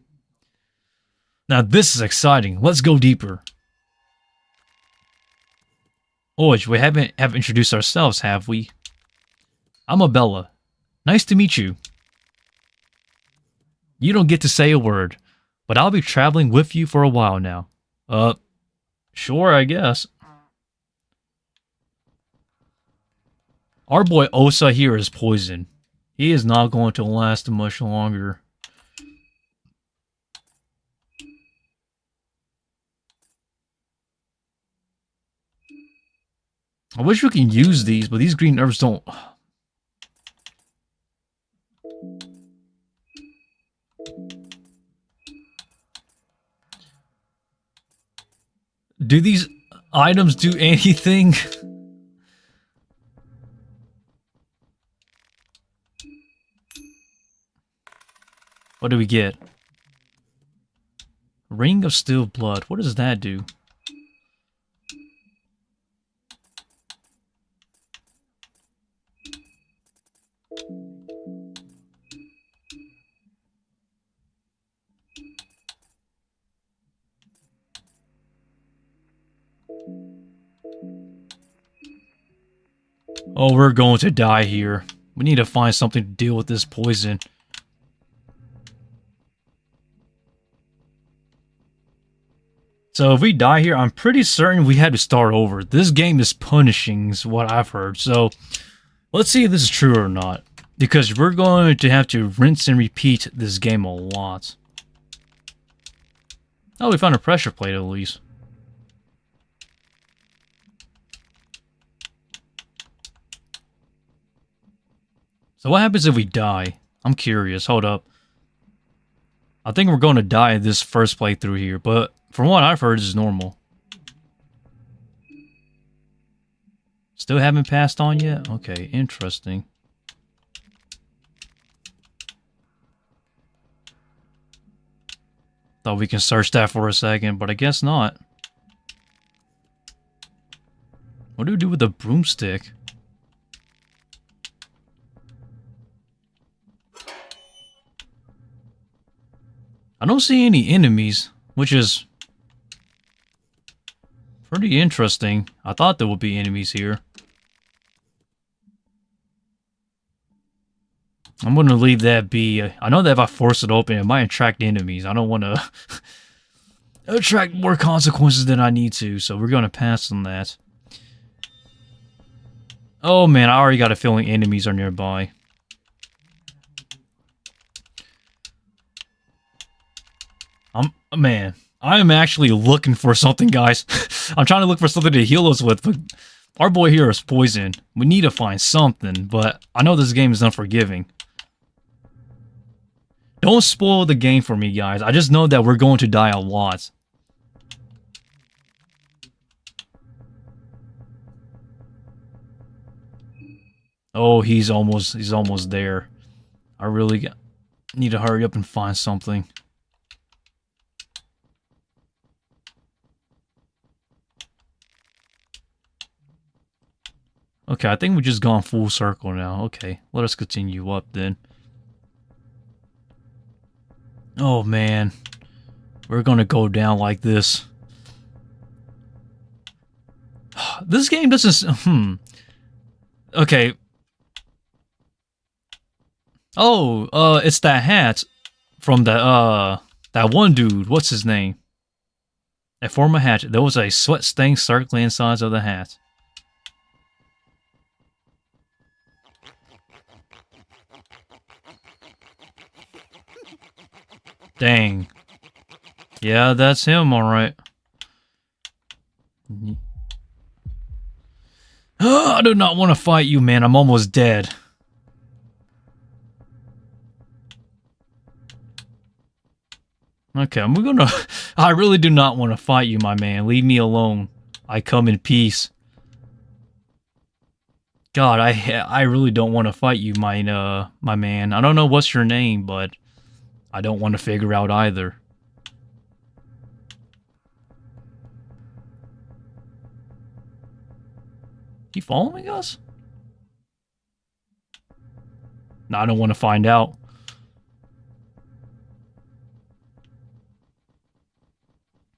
Now this is exciting. Let's go deeper. Oh, we haven't introduced ourselves, have we? I'm Abella. Nice to meet you. You don't get to say a word, but I'll be traveling with you for a while now. Sure, I guess. Our boy Osa here is poisoned. He is not going to last much longer. I wish we can use these, but these green herbs don't... Do these items do anything? What do we get? Ring of Steel Blood. What does that do? Oh, we're going to die here. We need to find something to deal with this poison. So if we die here, I'm pretty certain we had to start over. This game is punishing, is what I've heard. So let's see if this is true or not. Because we're going to have to rinse and repeat this game a lot. Oh, we found a pressure plate at least. So what happens if we die? I'm curious. Hold up. I think we're going to die in this first playthrough here, but from what I've heard, this is normal. Still haven't passed on yet? Okay, interesting. Thought we can search that for a second, but I guess not. What do we do with the broomstick? I don't see any enemies, which is pretty interesting. I thought there would be enemies here. I'm going to leave that be. I know that if I force it open, it might attract enemies. I don't want to attract more consequences than I need to, so we're going to pass on that. Oh man, I already got a feeling enemies are nearby. Man, I am actually looking for something, guys. I'm trying to look for something to heal us with, but our boy here is poisoned. We need to find something, but I know this game is unforgiving. Don't spoil the game for me, guys. I just know that we're going to die a lot. Oh, he's almost there. I really need to hurry up and find something. Okay, I think we've just gone full circle now. Okay, let us continue up then. Oh man, we're gonna go down like this. This game doesn't... Okay. Oh, it's that hat from that one dude. What's his name? A former hat. There was a sweat stain circling inside of the hat. Dang. Yeah, that's him, alright. I do not want to fight you, man. I'm almost dead. Okay, I'm gonna... I really do not want to fight you, my man. Leave me alone. I come in peace. God, I really don't want to fight you, my man. I don't know what's your name, but I don't want to figure out either. He following us? No, I don't want to find out.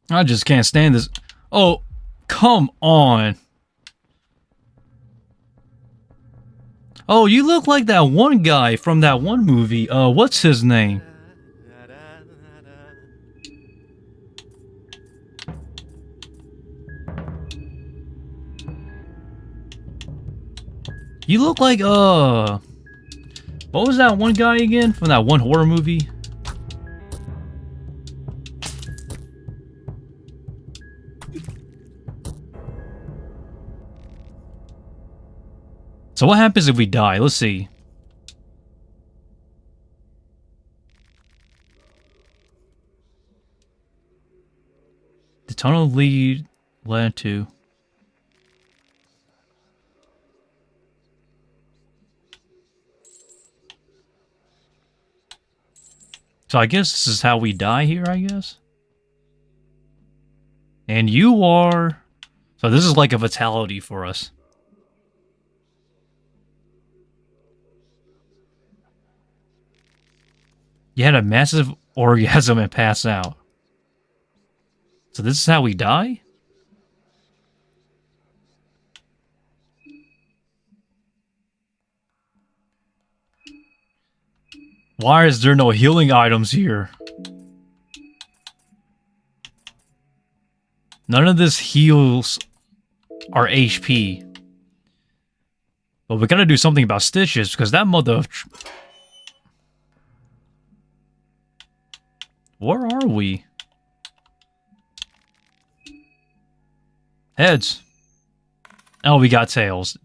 I just can't stand this. Oh, come on. Oh, you look like that one guy from that one movie. What's his name? You look like, what was that one guy again from that one horror movie? So what happens if we die? Let's see. The tunnel led to... So I guess this is how we die here, I guess? And you are... So this is like a fatality for us. You had a massive orgasm and pass out. So this is how we die? Why is there no healing items here? None of this heals our HP. But we gotta do something about stitches, because that mother... Where are we? Heads. Oh, we got tails.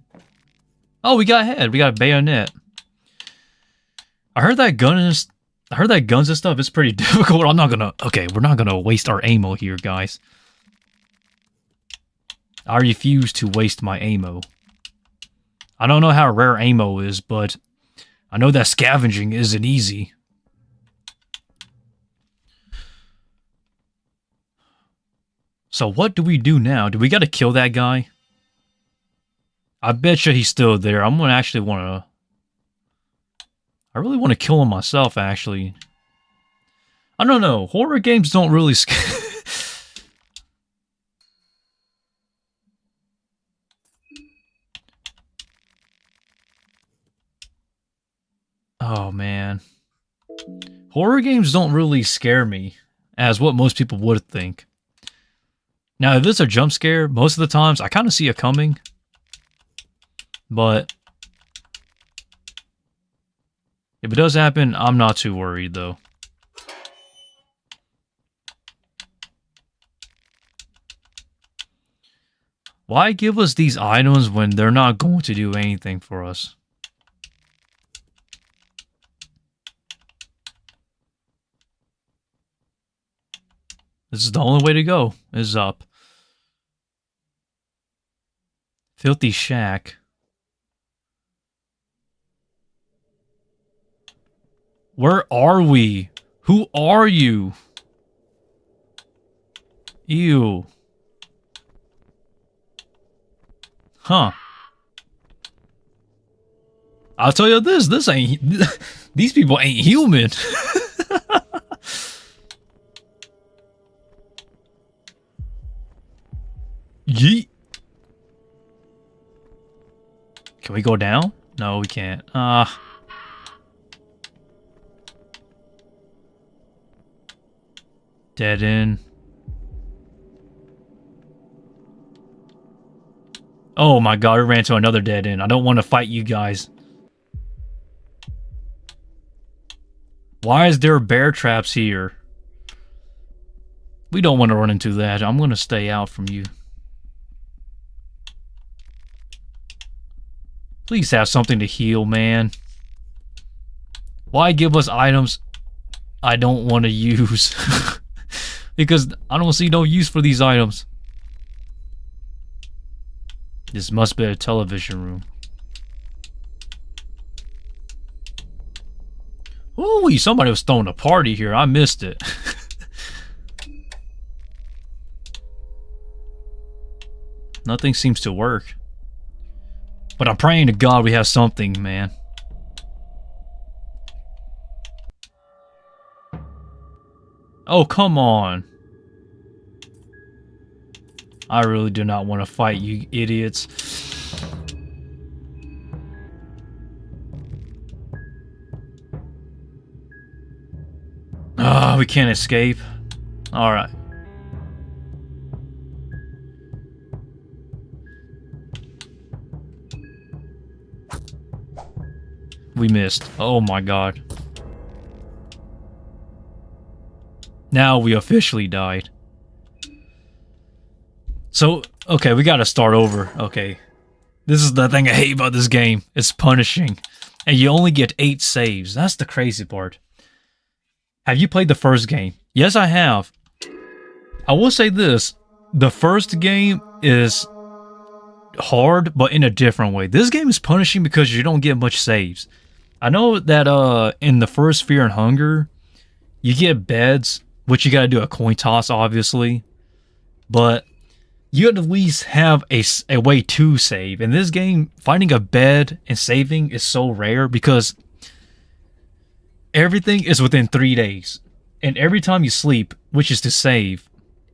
Oh, we got head. We got a bayonet. I heard that guns and stuff is pretty difficult. I'm not gonna... Okay, we're not gonna waste our ammo here, guys. I refuse to waste my ammo. I don't know how rare ammo is, but I know that scavenging isn't easy. So what do we do now? Do we gotta kill that guy? I bet you he's still there. I'm gonna actually wanna... I really want to kill him myself, actually. I don't know. Horror games don't really scare... Oh, man. Horror games don't really scare me, as what most people would think. Now, if it's a jump scare, most of the times, I kind of see it coming. But... if it does happen, I'm not too worried, though. Why give us these items when they're not going to do anything for us? This is the only way to go, is up. Filthy shack. Where are we? Who are you? Ew. Huh. I'll tell you this ain't... These people ain't human. Yeet. Can we go down? No, we can't. Dead end. Oh my god, we ran to another dead end. I don't want to fight you guys. Why is there bear traps here? We don't want to run into that. I'm going to stay out from you. Please have something to heal, man. Why give us items I don't want to use? Because I don't see no use for these items. This must be a television room. Ooh, somebody was throwing a party here. I missed it. Nothing seems to work. But I'm praying to God we have something, man. Oh, come on. I really do not want to fight you idiots. Oh, we can't escape. Alright. We missed. Oh my god. Now we officially died. So, okay, we gotta start over. Okay. This is the thing I hate about this game. It's punishing. And you only get 8 saves. That's the crazy part. Have you played the first game? Yes, I have. I will say this. The first game is hard, but in a different way. This game is punishing because you don't get much saves. I know that in the first Fear and Hunger, you get beds, which you gotta do a coin toss, obviously. But you at least have a way to save. In this game, finding a bed and saving is so rare because everything is within 3 days. And every time you sleep, which is to save,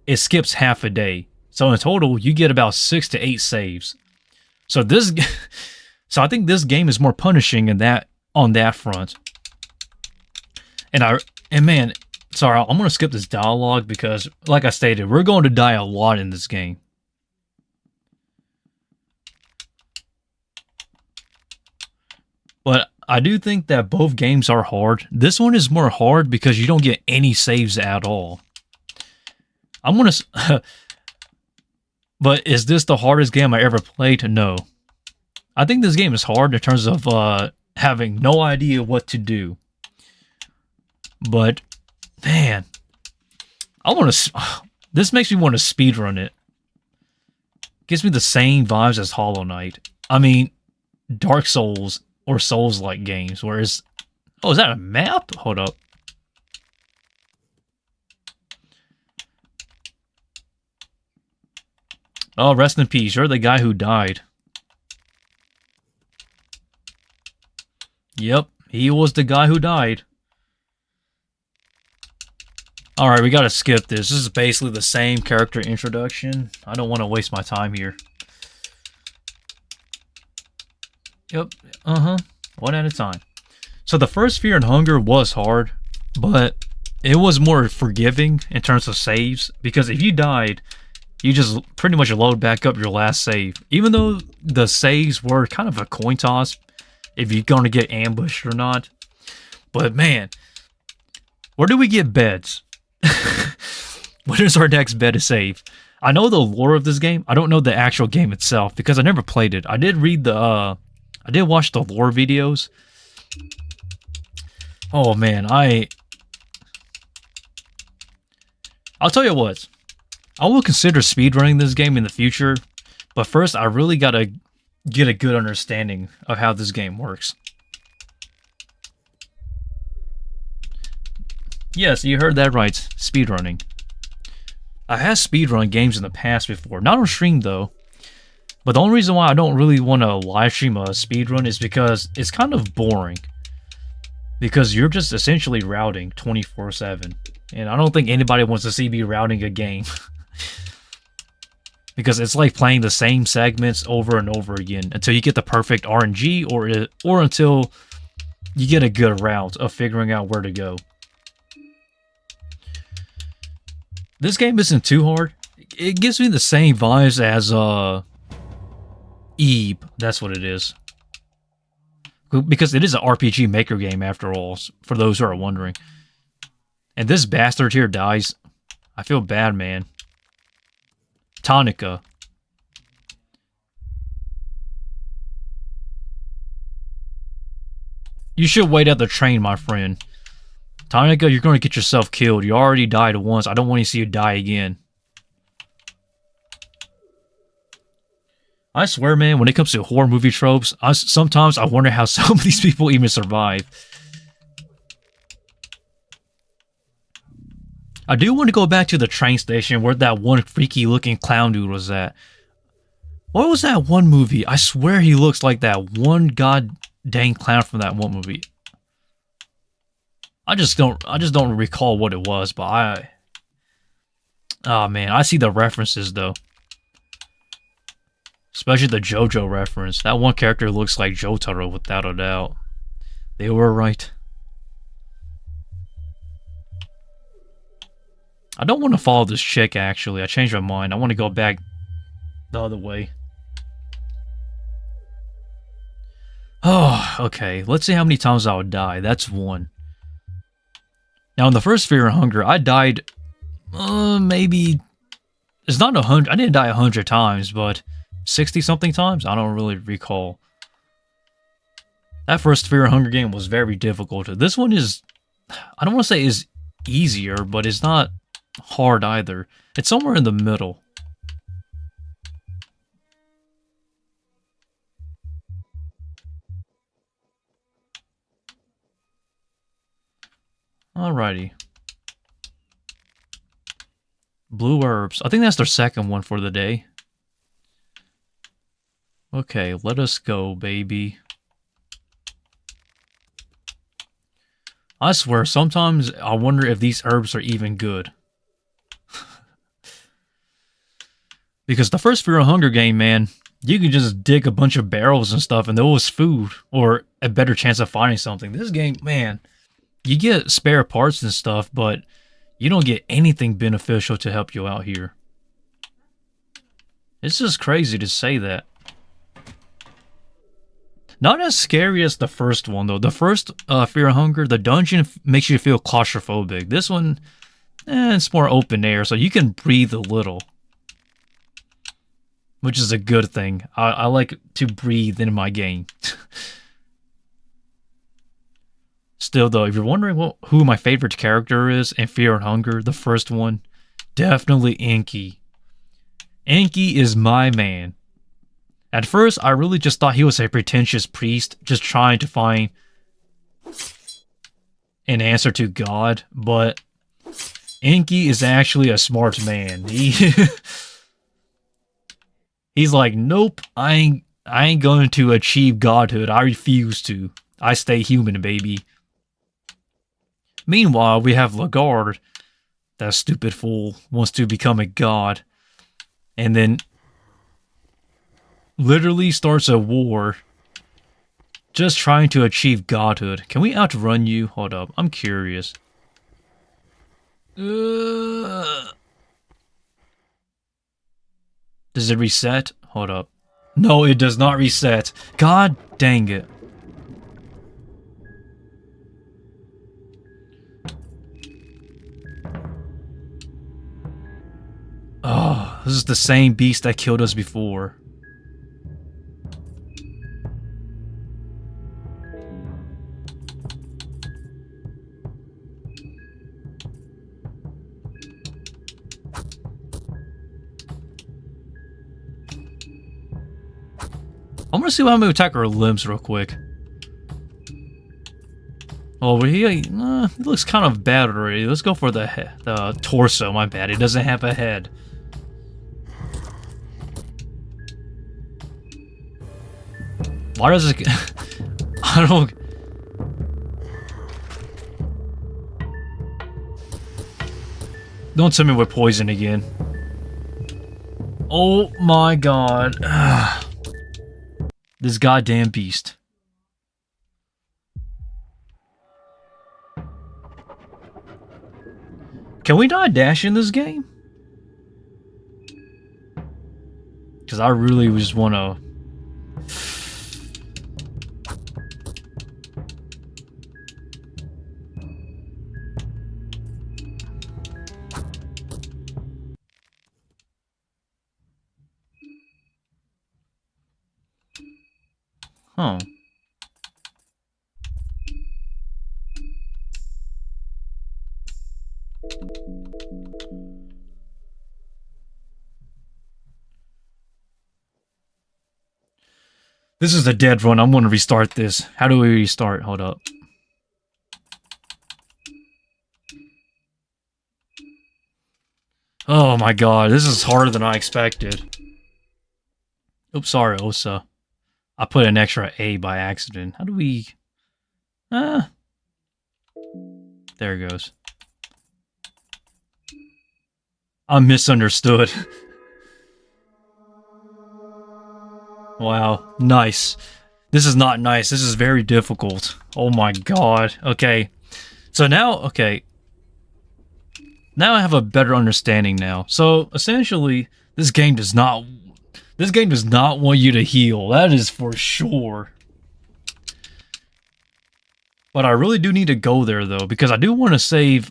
it skips half a day. So in total, you get about 6 to 8 saves. So I think this game is more punishing in that on that front. And man, sorry, I'm gonna skip this dialogue because, like I stated, we're going to die a lot in this game. But I do think that both games are hard. This one is more hard because you don't get any saves at all. I'm gonna... But is this the hardest game I ever played? No. I think this game is hard in terms of having no idea what to do. But, man, I want to... This makes me want to speedrun it. Gives me the same vibes as Hollow Knight. I mean, Dark Souls or Souls-like games, whereas... Oh, is that a map? Hold up. Oh, rest in peace. You're the guy who died. Yep, he was the guy who died. Alright, we gotta skip this. This is basically the same character introduction. I don't want to waste my time here. Yep, one at a time. So the first Fear and Hunger was hard, but it was more forgiving in terms of saves, because if you died, you just pretty much load back up your last save. Even though the saves were kind of a coin toss, if you're going to get ambushed or not. But man, where do we get beds? What is our next bed to save? I know the lore of this game. I don't know the actual game itself because I never played it. I did read the, I did watch the lore videos. Oh man, I'll tell you what. I will consider speedrunning this game in the future, but first I really gotta get a good understanding of how this game works. Yes, you heard that right, speedrunning. I have speedrun games in the past before, not on stream though. But the only reason why I don't really want to live stream a speedrun is because it's kind of boring. Because you're just essentially routing 24/7. And I don't think anybody wants to see me routing a game. Because it's like playing the same segments over and over again until you get the perfect RNG or until you get a good route of figuring out where to go. This game isn't too hard. It gives me the same vibes as Eve. That's what it is. Because it is an RPG Maker game after all, for those who are wondering. And this bastard here dies. I feel bad, man. Tonica. You should wait at the train, my friend. Tonica, you're going to get yourself killed. You already died once. I don't want to see you die again. I swear, man, when it comes to horror movie tropes, sometimes I wonder how some of these people even survive. I do want to go back to the train station where that one freaky looking clown dude was at. What was that one movie? I swear he looks like that one god dang clown from that one movie. I just don't recall what it was, but oh man, I see the references though. Especially the JoJo reference. That one character looks like Jotaro without a doubt. They were right. I don't want to follow this chick, actually. I changed my mind. I want to go back the other way. Oh, okay. Let's see how many times I would die. That's one. Now, in the first Fear and Hunger, I died... maybe... It's not 100... I didn't die 100 times, but... 60-something times? I don't really recall. That first Fear and Hunger game was very difficult. This one is... I don't want to say is easier, but it's not hard either. It's somewhere in the middle. Alrighty. Blue herbs. I think that's their second one for the day. Okay, let us go, baby. I swear, sometimes I wonder if these herbs are even good. Because the first Fear and Hunger game, man, you could just dig a bunch of barrels and stuff and there was food, or a better chance of finding something. This game, man, you get spare parts and stuff, but you don't get anything beneficial to help you out here. It's just crazy to say that. Not as scary as the first one, though. The first Fear and Hunger, the dungeon makes you feel claustrophobic. This one, it's more open air, so you can breathe a little. Which is a good thing. I like to breathe in my game. Still, though, if you're wondering who my favorite character is in Fear and Hunger, the first one, definitely Enki. Enki is my man. At first, I really just thought he was a pretentious priest, just trying to find an answer to God, but Enki is actually a smart man. He's like, nope, I ain't going to achieve godhood. I refuse to. I stay human, baby. Meanwhile, we have Lagarde. That stupid fool wants to become a god. And then literally starts a war just trying to achieve godhood. Can we outrun you? Hold up, I'm curious. Does it reset? Hold up. No, it does not reset. God dang it. Oh, this is the same beast that killed us before. I'm gonna see how we attack our limbs real quick. Oh, he looks kind of bad already. Let's go for the torso. My bad. It doesn't have a head. Why does it? I don't. Don't tell me we're poisoned again. Oh my god. This goddamn beast. Can we not dash in this game? Because I really just want to... Huh. This is a dead run. I'm going to restart this. How do we restart? Hold up. Oh my god, this is harder than I expected. Oops, sorry, Osa. I put an extra A by accident. How do we... There it goes. I'm misunderstood. Wow, nice. This is not nice. This is very difficult. Oh my god. Okay. So now, okay. Now I have a better understanding now. So essentially, this game does not want you to heal. That is for sure. But I really do need to go there though, because I do want to save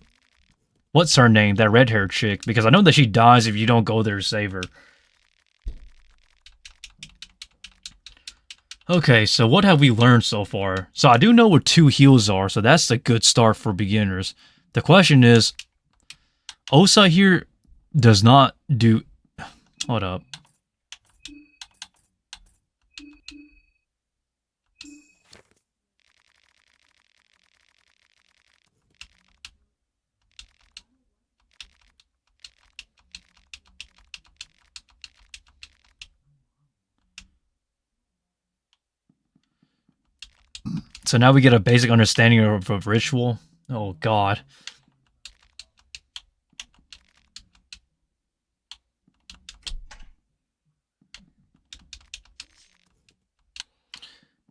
what's her name, that red-haired chick, because I know that she dies if you don't go there to save her. Okay, so what have we learned so far? So I do know what 2 heals are, so that's a good start for beginners. The question is, Osa here does not do... Hold up. So now we get a basic understanding of ritual. Oh god.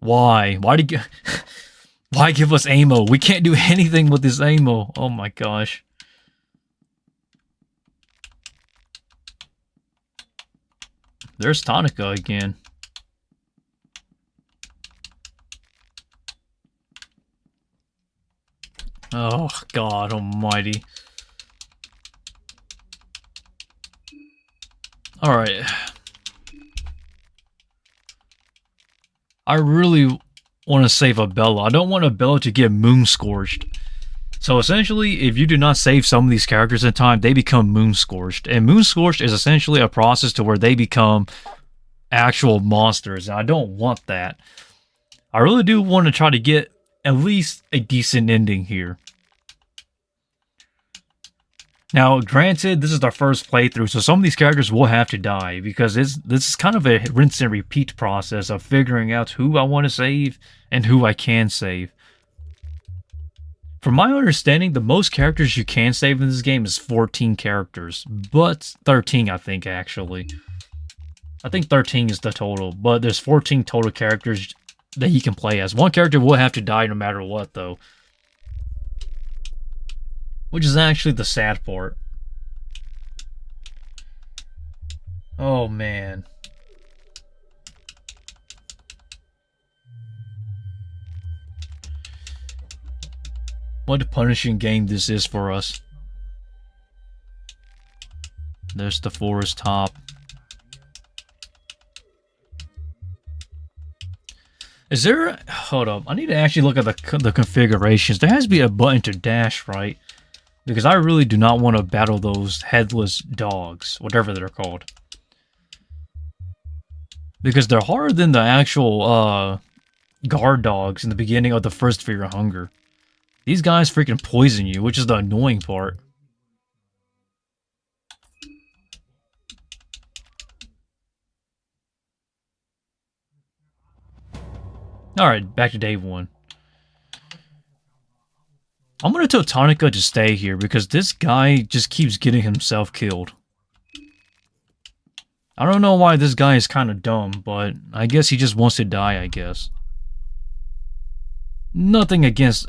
Why? Why did you... Why give us ammo? We can't do anything with this ammo. Oh my gosh. There's Tonica again. Oh god almighty. Alright. I really want to save Abella. I don't want Abella to get moon scorched. So essentially, if you do not save some of these characters in time, they become moon scorched. And moon scorched is essentially a process to where they become actual monsters. And I don't want that. I really do want to try to get at least a decent ending here. Now, granted, this is our first playthrough, so some of these characters will have to die, because this is kind of a rinse and repeat process of figuring out who I want to save and who I can save. From my understanding, the most characters you can save in this game is 14 characters, but 13 I think actually. I think 13 is the total, but there's 14 total characters that you can play as. One character will have to die no matter what though. Which is actually the sad part. Oh, man. What a punishing game this is for us. There's the forest top. Is there... Hold up. I need to actually look at the configurations. There has to be a button to dash, right? Because I really do not want to battle those headless dogs, whatever they're called. Because they're harder than the actual guard dogs in the beginning of the first Fear of Hunger. These guys freaking poison you, which is the annoying part. Alright, back to day 1. I'm gonna tell Tonica to stay here because this guy just keeps getting himself killed. I don't know why this guy is kind of dumb, but I guess he just wants to die, I guess. Nothing against,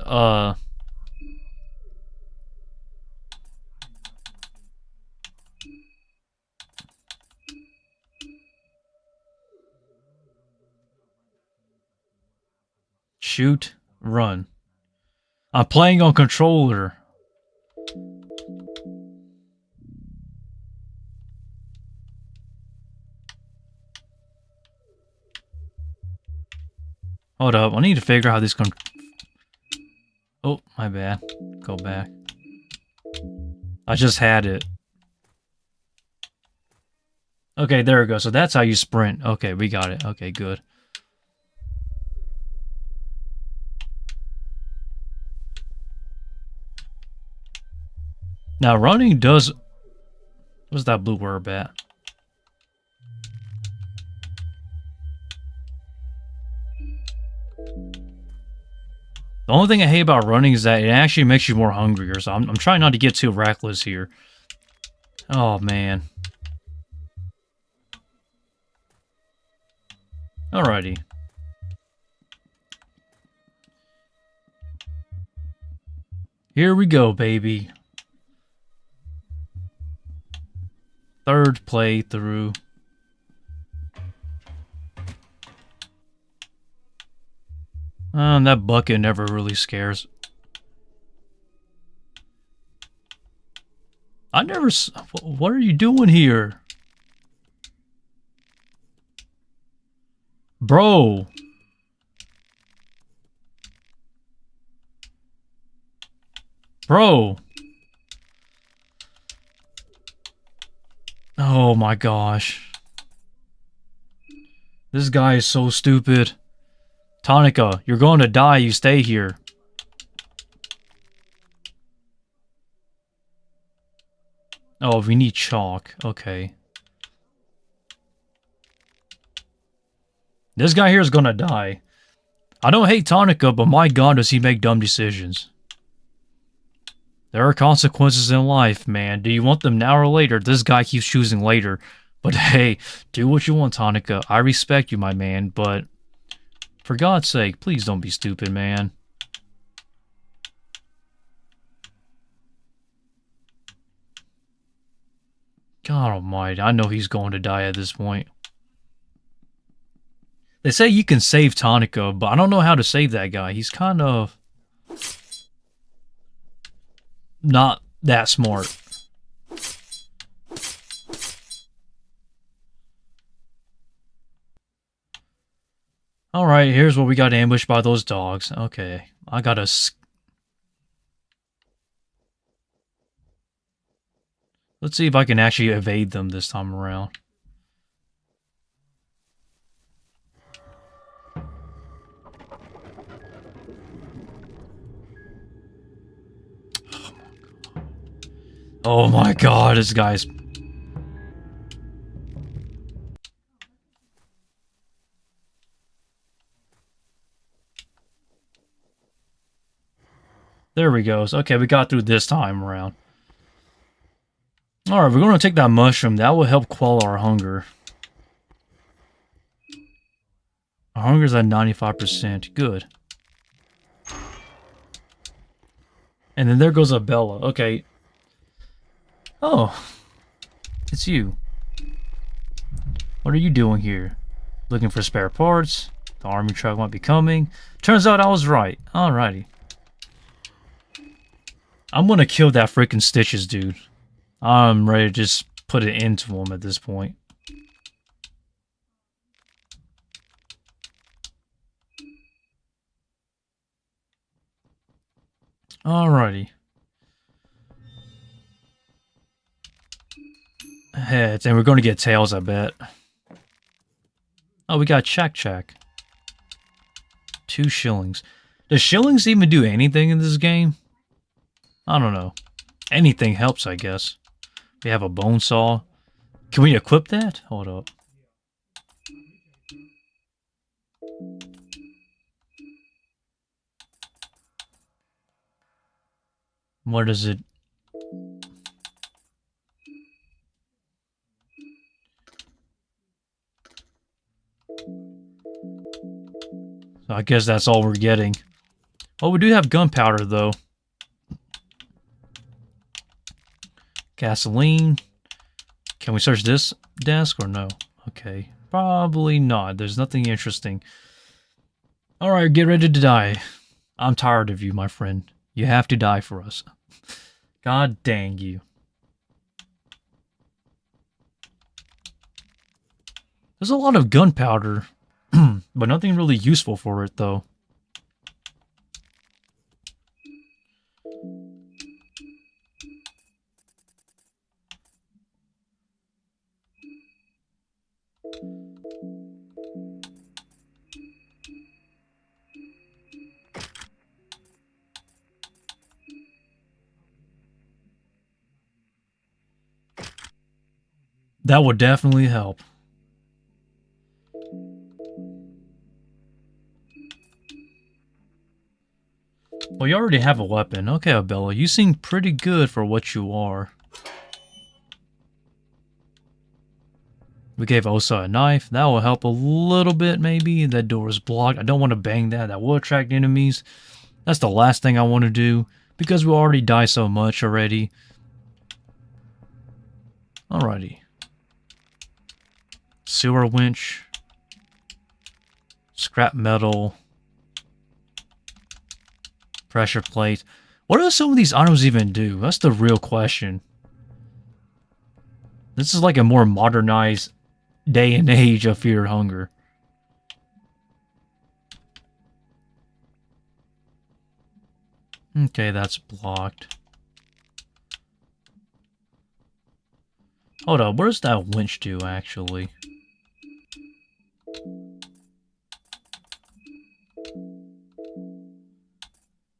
shoot, run. I'm playing on controller. Hold up, I need to figure out how this Oh, my bad. Go back. I just had it. Okay, there we go. So that's how you sprint. Okay, we got it. Okay, good. Now, running does... What's that blue herb at? The only thing I hate about running is that it actually makes you more hungrier, so I'm trying not to get too reckless here. Oh, man. Alrighty. Here we go, baby. Third playthrough. That bucket never really scares. I never... What are you doing here? Bro. Bro. Oh my gosh. This guy is so stupid. Tonica, you're going to die. You stay here. Oh, we need chalk. Okay. This guy here is gonna die. I don't hate Tonica, but my god does he make dumb decisions. There are consequences in life, man. Do you want them now or later? This guy keeps choosing later. But hey, do what you want, Tonica. I respect you, my man, but... For God's sake, please don't be stupid, man. God almighty, I know he's going to die at this point. They say you can save Tonica, but I don't know how to save that guy. He's kind of... not that smart. Alright, here's where we got ambushed by those dogs. Okay, I gotta... Let's see if I can actually evade them this time around. Oh my god, this guy's... There we go. Okay, we got through this time around. Alright, we're going to take that mushroom. That will help quell our hunger. Our hunger's at 95%. Good. And then there goes a Bella. Okay. Oh. It's you. What are you doing here? Looking for spare parts? The army truck might be coming. Turns out I was right. Alrighty. I'm gonna kill that freaking Stitches dude. I'm ready to just put it into him at this point. Alrighty. Heads, and we're gonna get tails, I bet. Oh, we got check. 2 shillings. Does shillings even do anything in this game? I don't know. Anything helps, I guess. We have a bone saw. Can we equip that? Hold up. What is it? So I guess that's all we're getting. Oh, we do have gunpowder, though. Gasoline. Can we search this desk or no? Okay. Probably not. There's nothing interesting. Alright, get ready to die. I'm tired of you, my friend. You have to die for us. God dang you. There's a lot of gunpowder, but nothing really useful for it, though. That would definitely help. Well, you already have a weapon. Okay, Abella, you seem pretty good for what you are. We gave Osa a knife. That will help a little bit, maybe. That door is blocked. I don't want to bang that. That will attract enemies. That's the last thing I want to do, because we already die so much already. Alrighty. sewer winch, scrap metal, pressure plate. What do some of these items even do? That's the real question. This is like a more modernized day and age of Fear and Hunger. Okay, that's blocked. Hold up, where's that winch to, actually?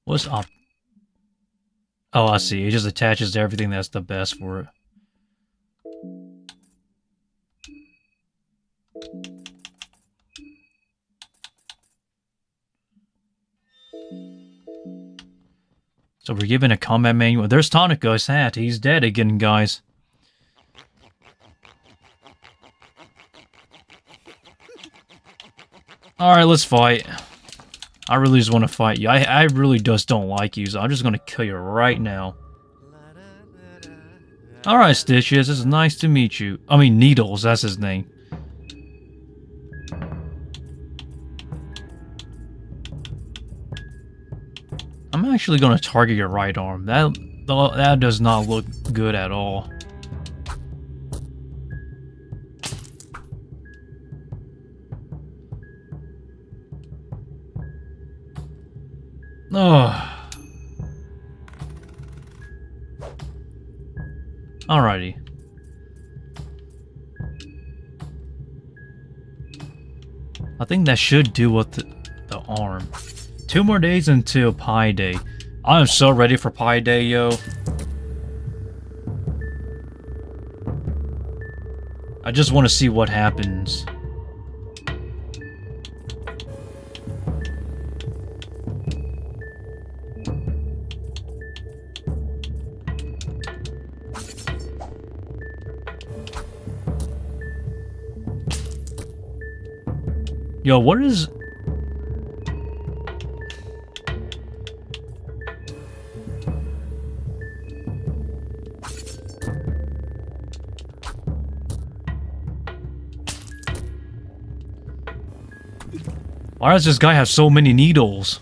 What's up? Oh, I see. It just attaches to everything that's the best for it. So we're given a combat manual. There's Tonico's hat. He's dead again, guys. Alright, let's fight. I really just want to fight you. I really just don't like you, so I'm just going to kill you right now. Alright, Stitches. It's nice to meet you. I mean, Needles. That's his name. I'm actually going to target your right arm. That does not look good at all. Ugh. Alrighty. I think that should do with the arm. 2 more days until Pi Day. I am so ready for Pi Day, yo. I just want to see what happens. Yo, what is... Why does this guy have so many needles?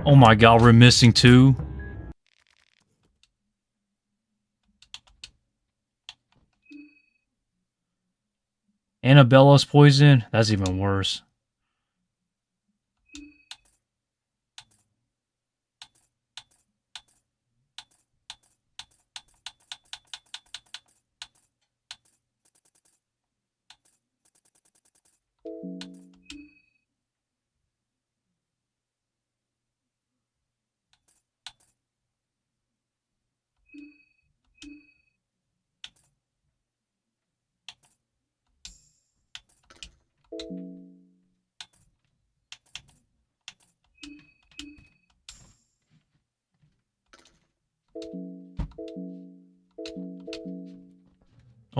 Oh my god, we're missing 2. Annabella's poison? That's even worse.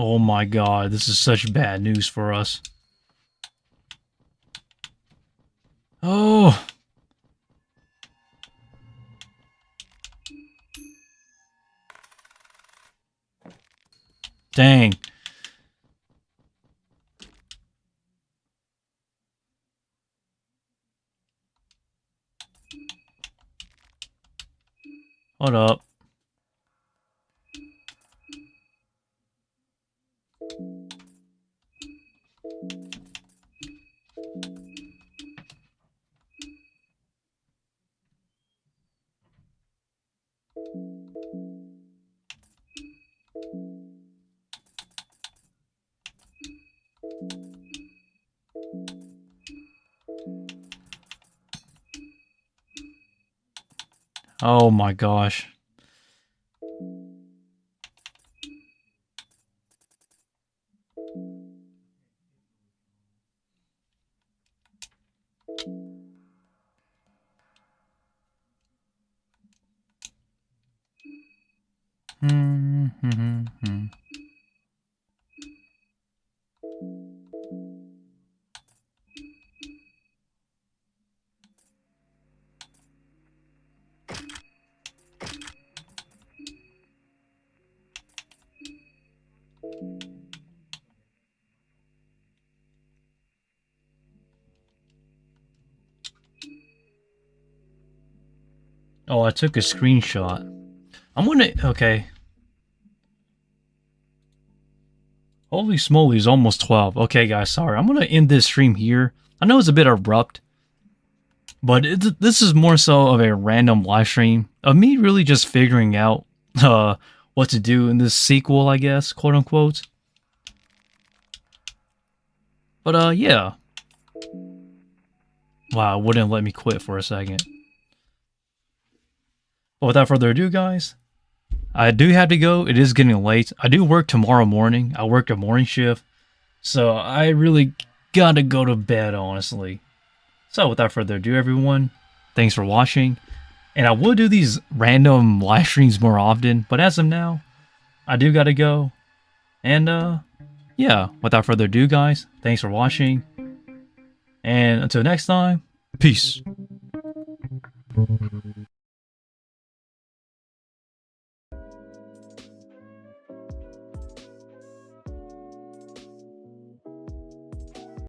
Oh my god, this is such bad news for us. Oh! Dang. Hold up. Oh my gosh. Oh, I took a screenshot. I'm gonna... Okay. Holy smoly, it's almost 12. Okay, guys, sorry. I'm gonna end this stream here. I know it's a bit abrupt, but this is more so of a random live stream of me really just figuring out what to do in this sequel, I guess, quote unquote. But yeah. Wow, it wouldn't let me quit for a second. But without further ado, guys, I do have to go. It is getting late. I do work tomorrow morning. I work a morning shift, so I really gotta go to bed, honestly. So without further ado, everyone, thanks for watching. And I will do these random live streams more often, but as of now, I do gotta go. And yeah, without further ado, guys, thanks for watching. And until next time, peace.